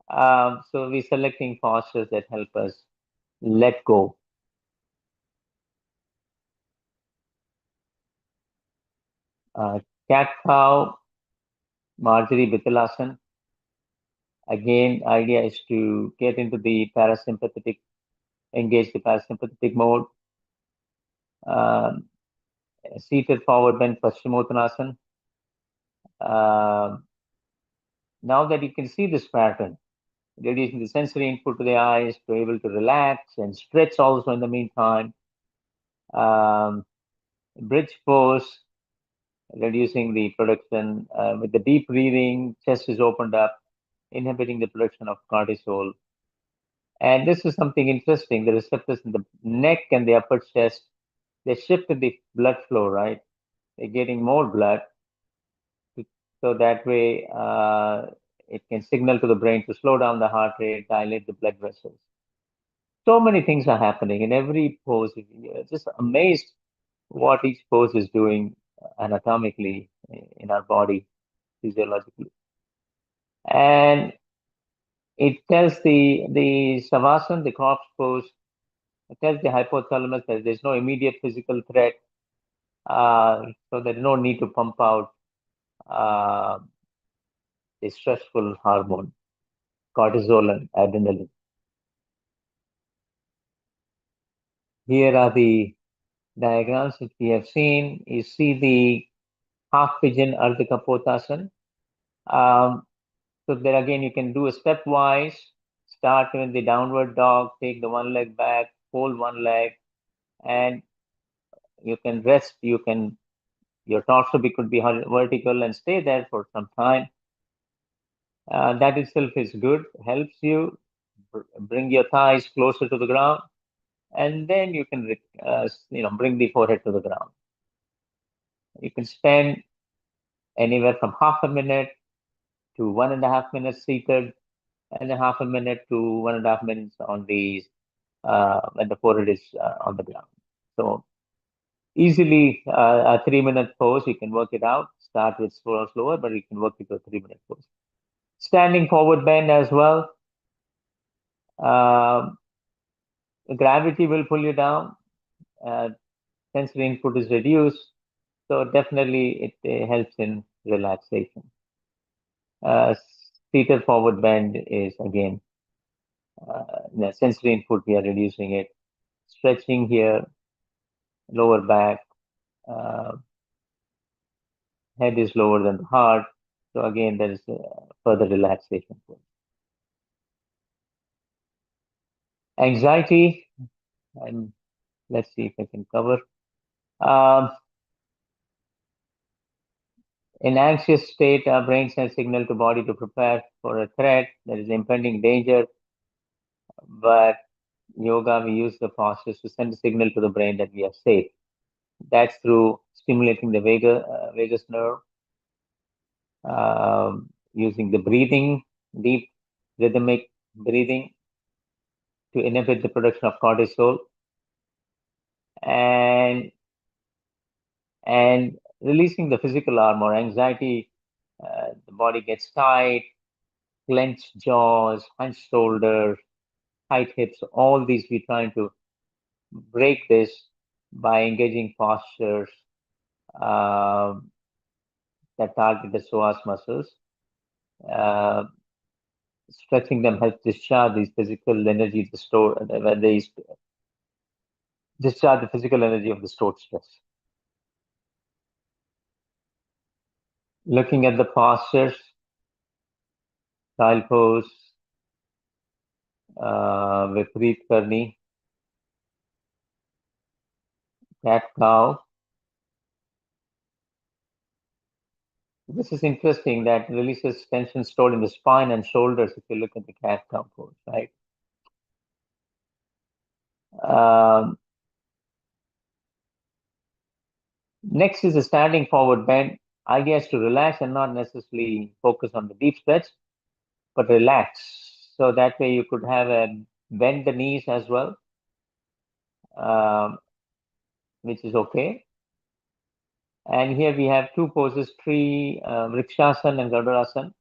So we're selecting postures that help us let go. Cat cow, Marjorie Bithalasana. Again, idea is to get into the parasympathetic, engage the parasympathetic mode. Um, Seated forward bend, Paschimottanasana. Now that you can see this pattern, reducing the sensory input to the eyes, to be able to relax and stretch also in the meantime. Bridge pose, reducing the production with the deep breathing, chest is opened up, inhibiting the production of cortisol. And this is something interesting. The receptors in the neck and the upper chest, they shift in the blood flow, right? They're getting more blood. So that way, it can signal to the brain to slow down the heart rate, dilate the blood vessels. So many things are happening in every pose. You're just amazed what each pose is doing anatomically in our body, physiologically. And it tells the savasana, the corpse pose, it tells the hypothalamus that there's no immediate physical threat, so there's no need to pump out the stressful hormone, cortisol and adrenaline. Here are the diagrams that we have seen. You see the half pigeon Ardha Kapotasana. So there again, you can do a stepwise. Start with the downward dog, take the one leg back, hold one leg, and you can rest. Your torso could be vertical and stay there for some time. That itself is good, helps you bring your thighs closer to the ground, and then you can bring the forehead to the ground. You can spend anywhere from half a minute to 1.5 minutes seated, and then half a minute to 1.5 minutes on the when the forehead is on the ground. So easily a 3-minute pose, you can work it out. Start with slower, but you can work it to a 3-minute pose. Standing forward bend as well. Gravity will pull you down. Sensory input is reduced. So definitely it helps in relaxation. Seated forward bend is again the sensory input, we are reducing it. Stretching here, lower back, head is lower than the heart. So again, there is further relaxation. Anxiety, and let's see if I can cover. In anxious state, our brain sends signal to body to prepare for a threat. There is impending danger, but yoga, we use the postures to send a signal to the brain that we are safe. That's through stimulating the vagus nerve, using the breathing, deep rhythmic breathing to inhibit the production of cortisol, and releasing the physical armor. Anxiety, the body gets tight, clenched jaws, hunched shoulders, tight hips. All these we're trying to break this by engaging postures that target the psoas muscles. Stretching them helps discharge these physical energy to store when they discharge the physical energy of the stored stress. Looking at the postures, child pose, Vipreet Karni, cat-cow. This is interesting that releases tension stored in the spine and shoulders if you look at the cat-cow pose, right? Next is a standing forward bend. Idea is to relax and not necessarily focus on the deep stretch, but relax. So that way you could have a bend the knees as well, which is okay. And here we have two poses, Vrikshasana and Gadurasana.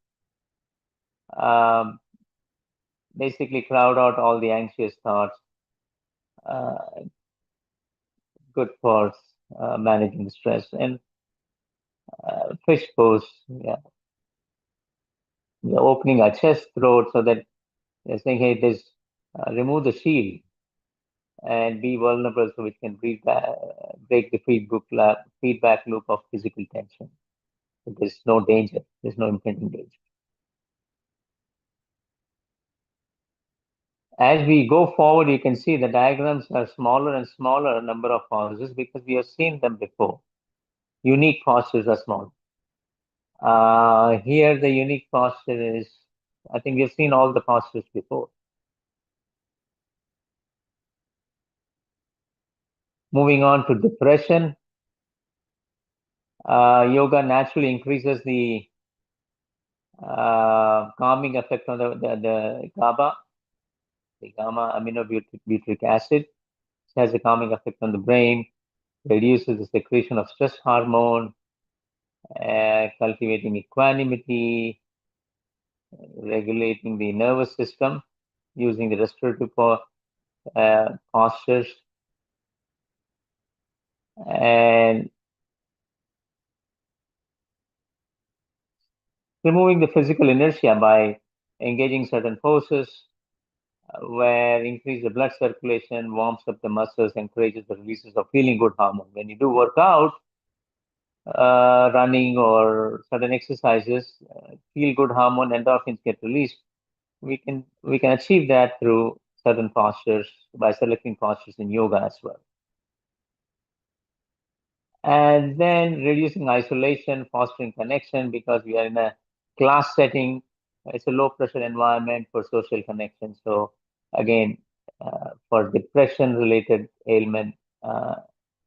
Basically crowd out all the anxious thoughts. Good for managing the stress. And fish pose, yeah. We're opening our chest, throat, so that they're saying, hey, this remove the shield and be vulnerable so we can break the feedback loop of physical tension. So there's no danger, there's no impending danger. As we go forward, you can see the diagrams are smaller and smaller number of poses because we have seen them before. Unique postures are small. Here, the unique posture is, I think we've seen all the postures before. Moving on to depression. Yoga naturally increases the calming effect on the GABA, the gamma aminobutyric acid. It has a calming effect on the brain, reduces the secretion of stress hormone, cultivating equanimity, regulating the nervous system, using the restorative postures, and removing the physical inertia by engaging certain poses where increase the blood circulation, warms up the muscles, encourages the releases of feeling good hormone. When you do workout, running or certain exercises, feel good hormone, endorphins get released. We can achieve that through certain postures by selecting postures in yoga as well. And then reducing isolation, fostering connection, because we are in a class setting. It's a low pressure environment for social connection. So again, for depression related ailment,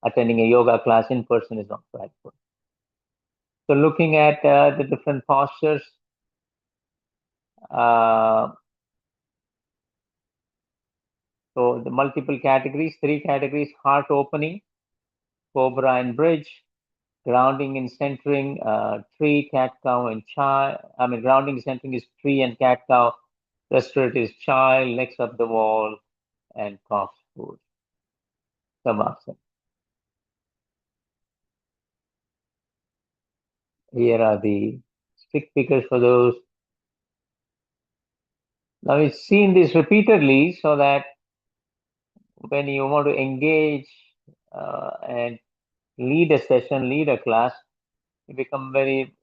attending a yoga class in person is not right for. So looking at the different postures, so the multiple categories, 3 categories: heart opening, cobra and bridge, grounding and centering, tree, cat, cow, and child. I mean, grounding and centering is tree and cat, cow. Restorative is child, legs up the wall, and calf pose. Savasana. Here are the stick figures for those. Now, we've seen this repeatedly so that when you want to engage and lead a session, lead a class, you become very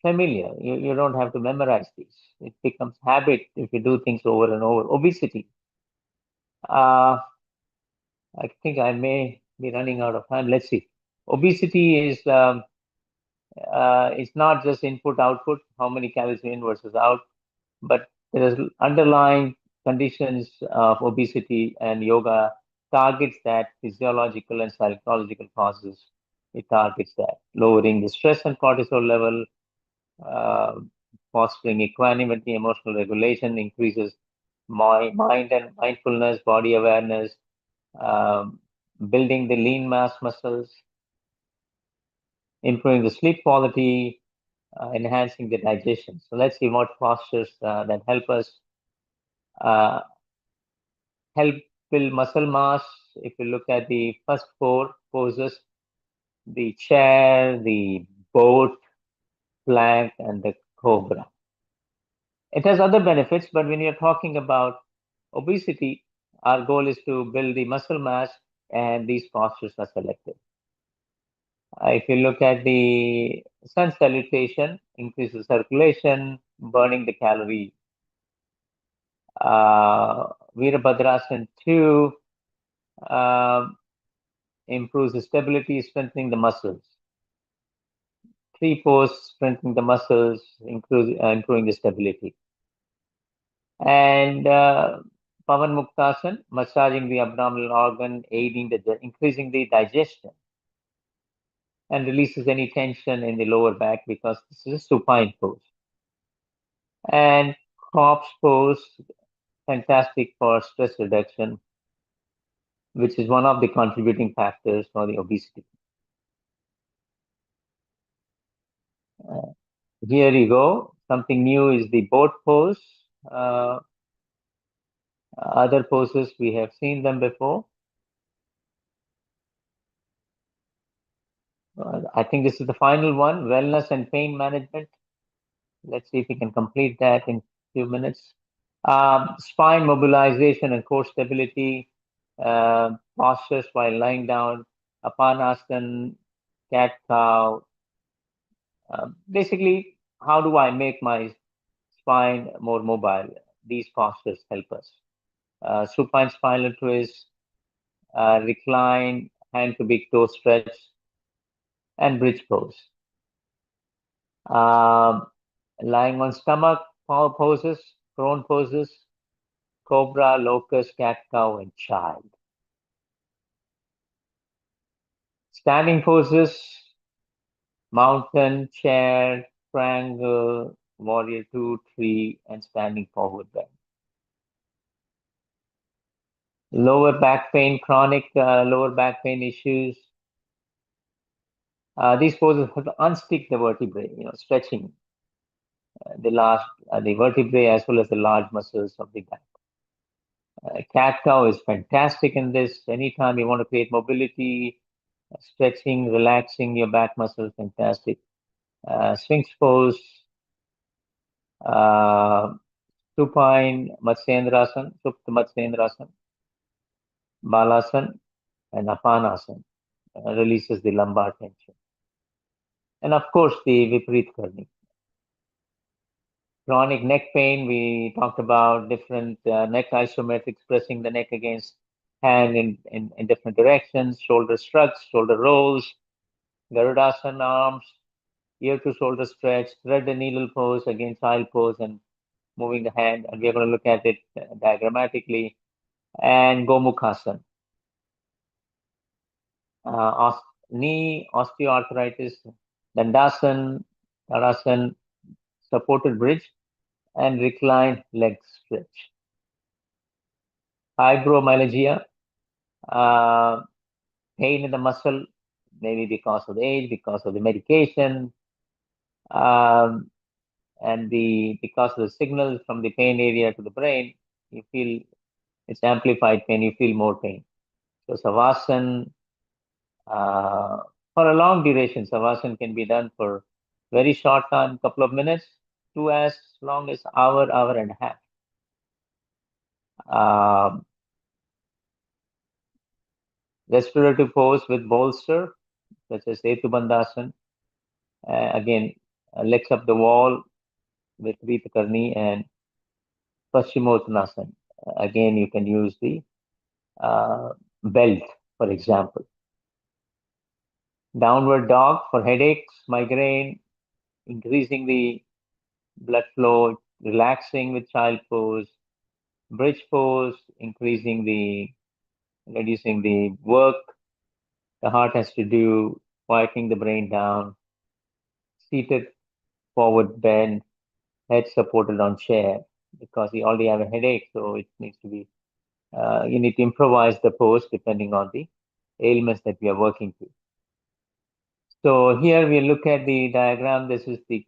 familiar. You don't have to memorize these. It becomes habit if you do things over and over. Obesity. I think I may be running out of time. Let's see. Obesity is it's not just input output, how many calories in versus out, but there is underlying conditions of obesity, and yoga targets that physiological and psychological causes. It targets that, lowering the stress and cortisol level, uh, fostering equanimity, emotional regulation, increases mind and mindfulness, body awareness, um, building the lean mass muscles, improving the sleep quality, enhancing the digestion. So let's see what postures that help us help build muscle mass. If you look at the first 4 poses, the chair, the boat, plank, and the cobra. It has other benefits, but when you're talking about obesity, our goal is to build the muscle mass, and these postures are selected. If you look at the sun salutation, increases circulation, burning the calorie. Virabhadrasana 2, improves the stability, strengthening the muscles. Tree pose, strengthening the muscles, improving the stability. And Pavan Muktasan, massaging the abdominal organ, increasing the digestion, and releases any tension in the lower back because this is a supine pose. And corpse pose, fantastic for stress reduction, which is one of the contributing factors for the obesity. Here you go. Something new is the boat pose. Other poses, we have seen them before. I think this is the final one, wellness and pain management. Let's see if we can complete that in a few minutes. Spine mobilization and core stability, postures while lying down, Apanasana, cat-cow. Basically, how do I make my spine more mobile? These postures help us. Supine spinal twist, recline, hand to big toe stretch, and bridge pose. Lying on stomach poses, prone poses, cobra, locust, cat cow, and child. Standing poses, mountain, chair, triangle, warrior 2, tree, and standing forward bend. Lower back pain, chronic lower back pain issues. These poses have to unstick the vertebrae, stretching the vertebrae as well as the large muscles of the back. Cat-cow is fantastic in this. Anytime you want to create mobility, stretching, relaxing your back muscles, fantastic. Sphinx pose, supine, Matsyendrasana, Supta Matsyendrasana, Balasana, and Apanasana releases the lumbar tension. And of course, the Viparit Karni. Chronic neck pain, we talked about different neck isometrics, pressing the neck against hand in different directions, shoulder shrugs, shoulder rolls, Garudasana arms, ear to shoulder stretch, thread the needle pose, again child pose, and moving the hand. And we're going to look at it diagrammatically. And Gomukhasana. Knee osteoarthritis, Dandasana, Tadasana, supported bridge, and reclined leg stretch. Fibromyalgia, pain in the muscle, maybe because of the age, because of the medication, and because of the signal from the pain area to the brain, you feel it's amplified pain, you feel more pain. So Savasana, for a long duration, Savasana can be done for very short time, couple of minutes, to as long as hour and a half. Restorative pose with bolster, such as Setu Bandhasana. Again, legs up the wall with Viparit Karni and Paschimottanasana. Again, you can use the belt, for example. Downward dog for headaches, migraine, increasing the blood flow, relaxing with child pose. Bridge pose, reducing the work the heart has to do, quieting the brain down. Seated forward bend, head supported on chair, because you already have a headache, so it needs to be, you need to improvise the pose depending on the ailments that we are working through. So here we look at the diagram. This is the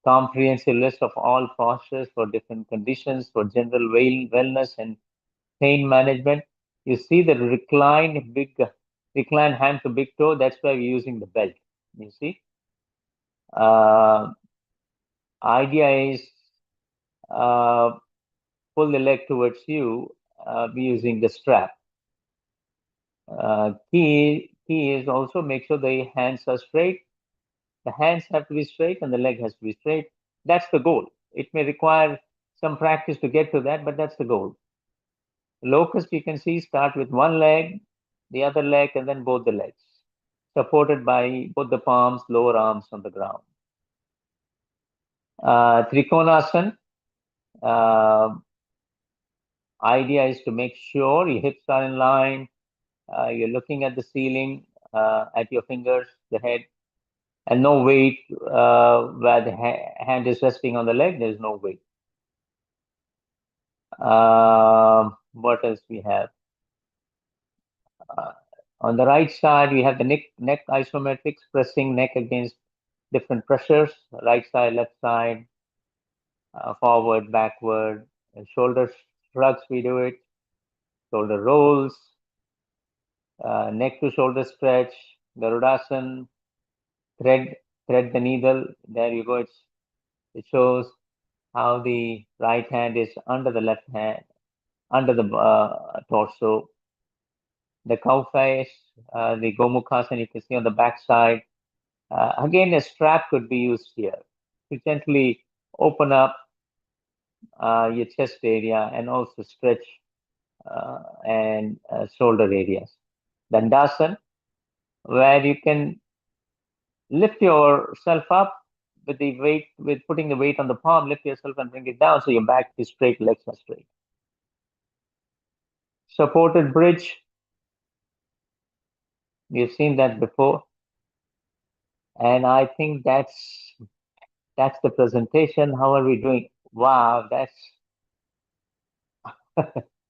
comprehensive list of all postures for different conditions for general wellness and pain management. You see the reclined hand to big toe. That's why we're using the belt. You see. Idea is pull the leg towards you using the strap. Key is also make sure the hands are straight. The hands have to be straight and the leg has to be straight. That's the goal. It may require some practice to get to that, but that's the goal. Locust, you can see, start with one leg, the other leg, and then both the legs, supported by both the palms, lower arms on the ground. Trikonasana. Idea is to make sure your hips are in line. You're looking at the ceiling, at your fingers, the head, and no weight where the hand is resting on the leg. There's no weight. What else we have? On the right side, we have the neck isometrics, pressing neck against different pressures, right side, left side, forward, backward, and shoulder shrugs, we do it, shoulder rolls, neck to shoulder stretch, Garudasana, thread the needle. There you go. It shows how the right hand is under the left hand, under the torso. The cow face, the Gomukhasana, you can see on the back side. Again, a strap could be used here to gently open up your chest area and also stretch and shoulder areas. Dandasana, where you can lift yourself up with the weight, with putting the weight on the palm, lift yourself and bring it down so your back is straight, legs are straight. Supported bridge, we've seen that before. And I think that's the presentation. How are we doing? Wow, that's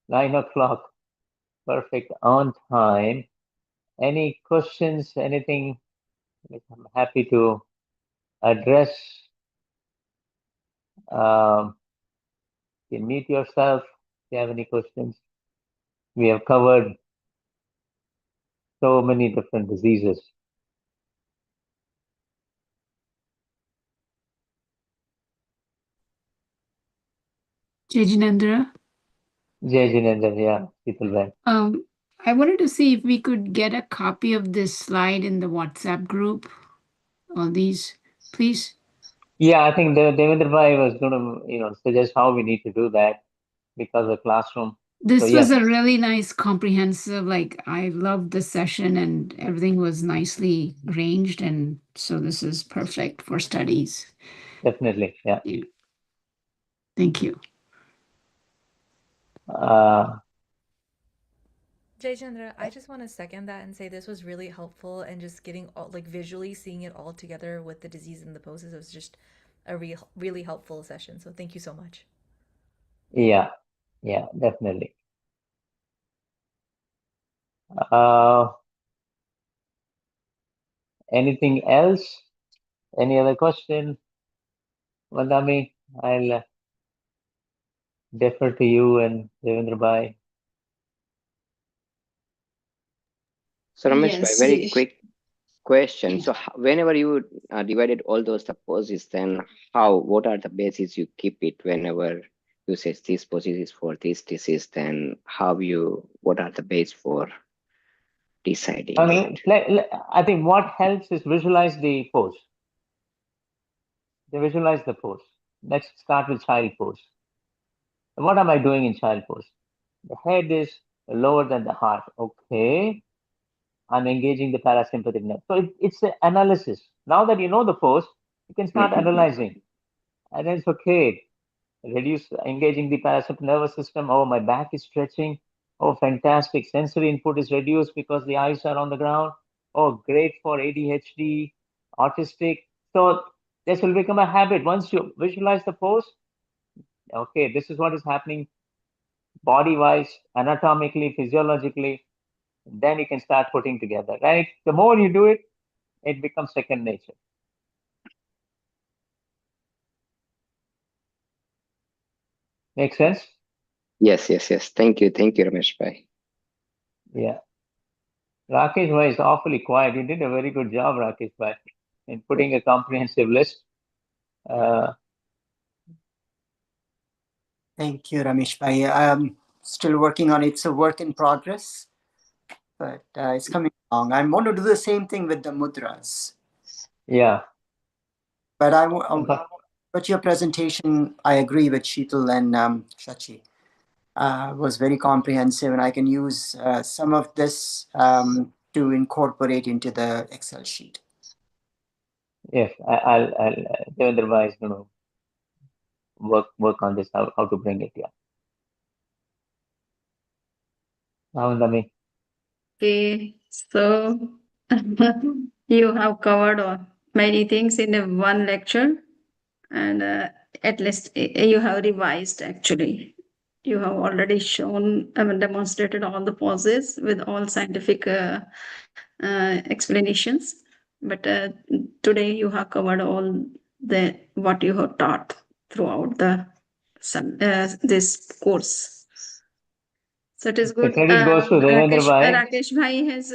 9 o'clock. Perfect, on time. Any questions, anything? I'm happy to address. You mute yourself if you have any questions. We have covered so many different diseases. Jejinendra. Jai Jinendra, yeah, people well. I wanted to see if we could get a copy of this slide in the WhatsApp group. All these, please. Yeah, I think Devendra was going to, suggest how we need to do that because of classroom. This So, was yes. a really nice, comprehensive, like, I loved the session and everything was nicely arranged. And so this is perfect for studies. Definitely, yeah. Thank you. Jaychandra, I just want to second that and say this was really helpful, and just getting all, like, visually seeing it all together with the disease and the poses. It was just a really helpful session. So thank you so much. Yeah, definitely. Anything else? Any other question? Vandami, I'll defer to you and Devendra Bhai. So Ramesh, Yes, very yes. quick question. Yeah. So whenever you divided all those poses, then what are the bases you keep it whenever you say this pose is for this disease, then what are the base for deciding it? I think what helps is visualize the pose. They visualize the pose. Let's start with child pose. What am I doing in child pose? The head is lower than the heart. Okay. I'm engaging the parasympathetic nerve. So it's an analysis. Now that you know the pose, you can start analyzing. And then it's okay. Engaging the parasympathetic nervous system. Oh, my back is stretching. Oh, fantastic. Sensory input is reduced because the eyes are on the ground. Oh, great for ADHD, autistic. So this will become a habit. Once you visualize the pose, okay, this is what is happening body-wise, anatomically, physiologically, then you can start putting together, right? The more you do it, it becomes second nature. Make sense? Yes. Thank you, Ramesh Bhai. Yeah. Rakesh Bhai is awfully quiet. You did a very good job, Rakesh Bhai, in putting a comprehensive list. Thank you, Ramesh Bhai. I'm still working on it. It's a work in progress, but it's coming along. I want to do the same thing with the mudras. Yeah. But your presentation, I agree with Sheetal and Shachi. was very comprehensive, and I can use some of this to incorporate into the Excel sheet. Yes, I'll Devendra is going to work on this, how to bring it. Yeah. Navandami. Okay, so you have covered many things in one lecture, and at least you have revised actually. You have already shown, demonstrated all the poses with all scientific explanations. But today you have covered all the what you have taught throughout this course. So it is The good. credit goes to Devendra Bhai. Rakesh Bhai has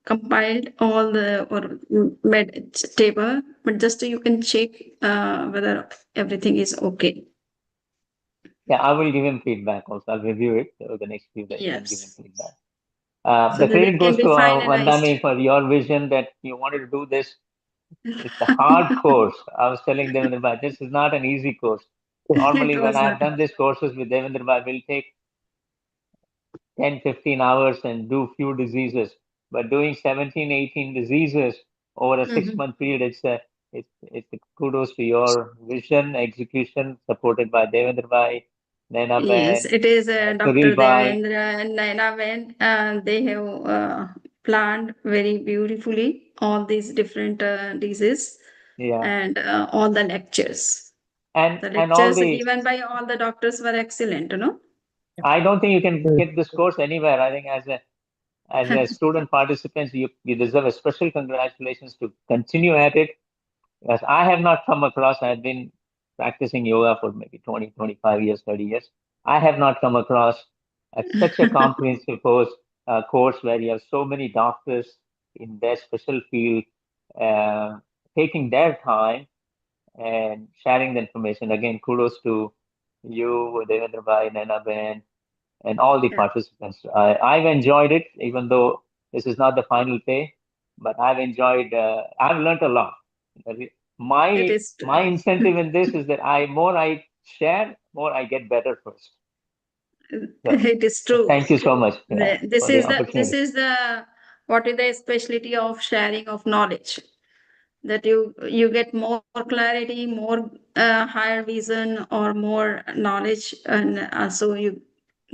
compiled all the or made table, but just you can check whether everything is okay. Yeah, I will give him feedback also. I'll review it over the next few days and give him Yes, feedback. so The that credit it can goes be to finalized. Vandami for your vision that you wanted to do this. It's a hard course. I was telling Devendra Bhai, this is not an easy course. It Normally, when was I not. have done these courses with Devendra Bhai, we'll take 10, 15 hours and do few diseases. But doing 17, 18 diseases over a Mhm. 6 month period, it's a kudos to your vision, execution, supported by Devendra Bhai, Naina Yes, Ben, it is Suril Dr. Bhai. Devendra and Naina Ben. They have planned very beautifully all these different diseases Yeah. and all the lectures. The And all lectures the given by all the doctors were excellent, you know. I don't think you can get this course anywhere. I think as a student participants, you deserve a special congratulations to continue at it. Because I have not come across, I've been practicing yoga for maybe 20, 25 years, 30 years. I have not come across such a comprehensive course where you have so many doctors in their special field uh, taking their time and sharing the information. Again, kudos to you, Devendra Bhai, Naina Ben, and all the Yeah, participants. I've enjoyed it, even though this is not the final pay, but I've learned a lot. it My is true. my incentive in this is that more I share, more I get better first. So It is true. thank you so much This for the is this opportunity. is the what is the specialty of sharing of knowledge. That you get more clarity, more higher vision, or more knowledge, and also you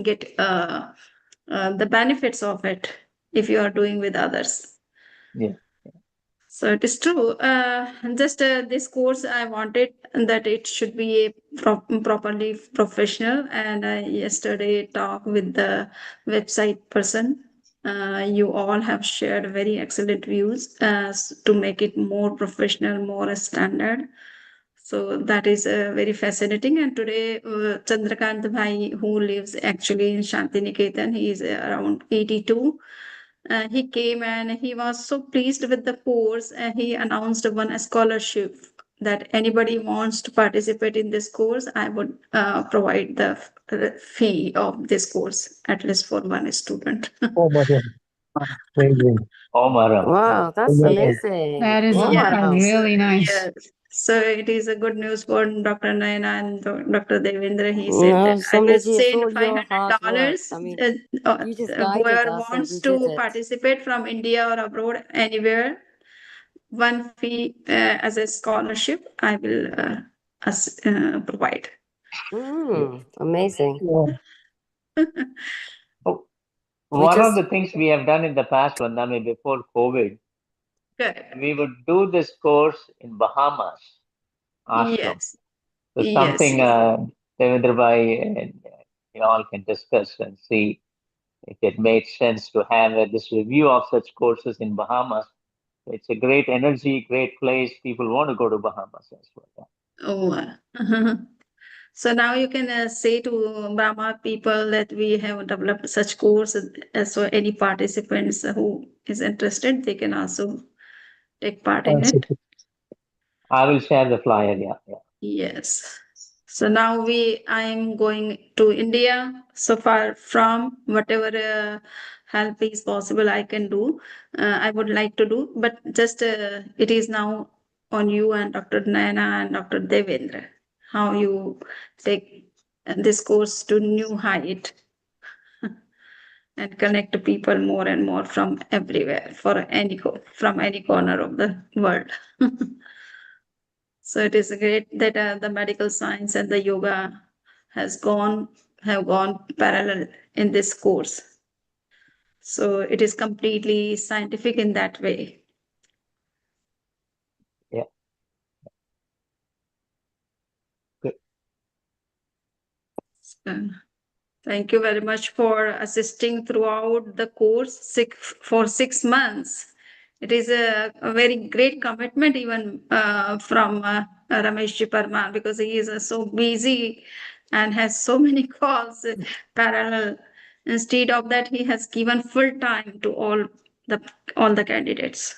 get the benefits of it if you are doing with others. Yeah. So it is true. Just this course, I wanted that it should be a properly professional. And I yesterday talked with the website person. You all have shared very excellent views to make it more professional, more standard. So that is very fascinating. And today, Chandrakant Bhai, who lives actually in Shantiniketan, he is around 82. He came and he was so pleased with the course, and he announced one scholarship that anybody wants to participate in this course, I would provide the fee of this course, at least for one student. Oh, Madam. Amazing. Omaram. Wow, Oh, that's Madam. amazing. That is Wow. really nice. Yes. So it is a good news for Dr. Naina and Dr. Devendra. He said that No, I will Swamiji, it's send all your hard work. $500. I mean, you just guided Whoever us and wants we did to it. participate from India or abroad, anywhere, one fee as a scholarship, I will provide. Amazing. Yeah. Oh, We one of just, the things we have done in the past, Vandami, before COVID, Good. we would do this course in Bahamas, ashram. Yes. So Yes. something Devendra Bhai and you all can discuss and see if it makes sense to have this review of such courses in Bahamas. It's a great energy, great place. People want to go to Bahamas as well. Oh. So now you can say to Brahma people that we have developed such course. So any participants who is interested, they can also take part in That's it. it. I will share the flyer. Yeah, yeah. Yes. So now I'm going to India. So far from whatever help is possible, I can do. I would like to do, but just it is now on you and Dr. Naina and Dr. Devendra, how you take this course to new height and connect to people more and more from everywhere from any corner of the world. So it is great that the medical science and the yoga have gone parallel in this course. So it is completely scientific in that way. Yeah. Good. So, thank you very much for assisting throughout the course for 6 months. It is a very great commitment even from Ramesh Parmar, because he is so busy and has so many calls parallel. Instead of that, he has given full time to all the candidates.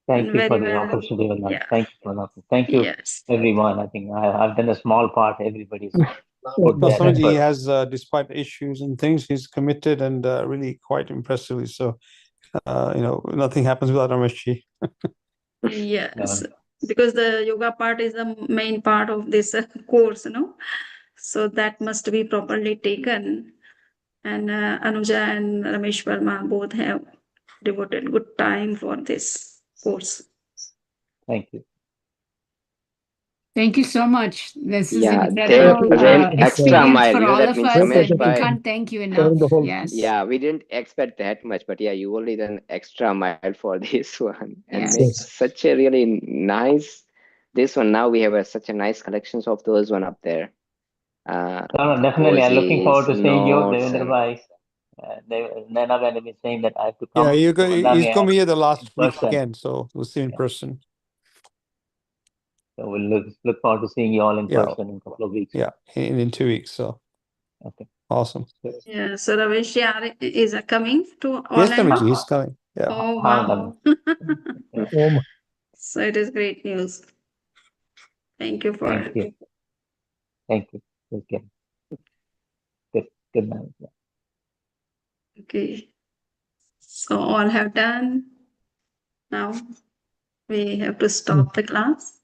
Thank And you for very the well. opportunity. Yeah. Thank you for that. Thank you, Yes. everyone. I think I've done a small part. Everybody's put No, their Swamiji effort. has, despite issues and things, he's committed and really quite impressively. So, nothing happens without Rameshji. Yes, because the yoga part is the main part of this course, no? So that must be properly taken. And Anuja and Ramesh Parmar both have devoted good time for this course. Thank you. Thank you so much. This is Yeah, incredible they ran extra experience mile. for You know, all that of means us, Ramesh and we bhai. can't thank you enough. Yes. Yeah, we didn't expect that much, but yeah, you only done extra mile for this one and Yes. make Yes. such a really nice this one. Now we have such a nice collections of those one up there. No, definitely. I'm looking forward Poses, to seeing you, notes, Devendra and bhai. Naina going to be saying that I have to Yeah, come to he's Mandami coming here the in last week person. again, so we'll see in Yeah. person. So we'll look forward to seeing you all in Yeah. person in a couple of weeks. Yeah, in 2 weeks. So, Okay. awesome. Good. Yeah, so Ramesh is coming to Yes, Orlando? Swamiji, he's coming. Yeah. Oh, Haan, wow. Yeah. So it is great news. Thank you for Thank you. Thank you. Okay. Good night. Yeah. Okay. So all have done. Now we have to stop the class.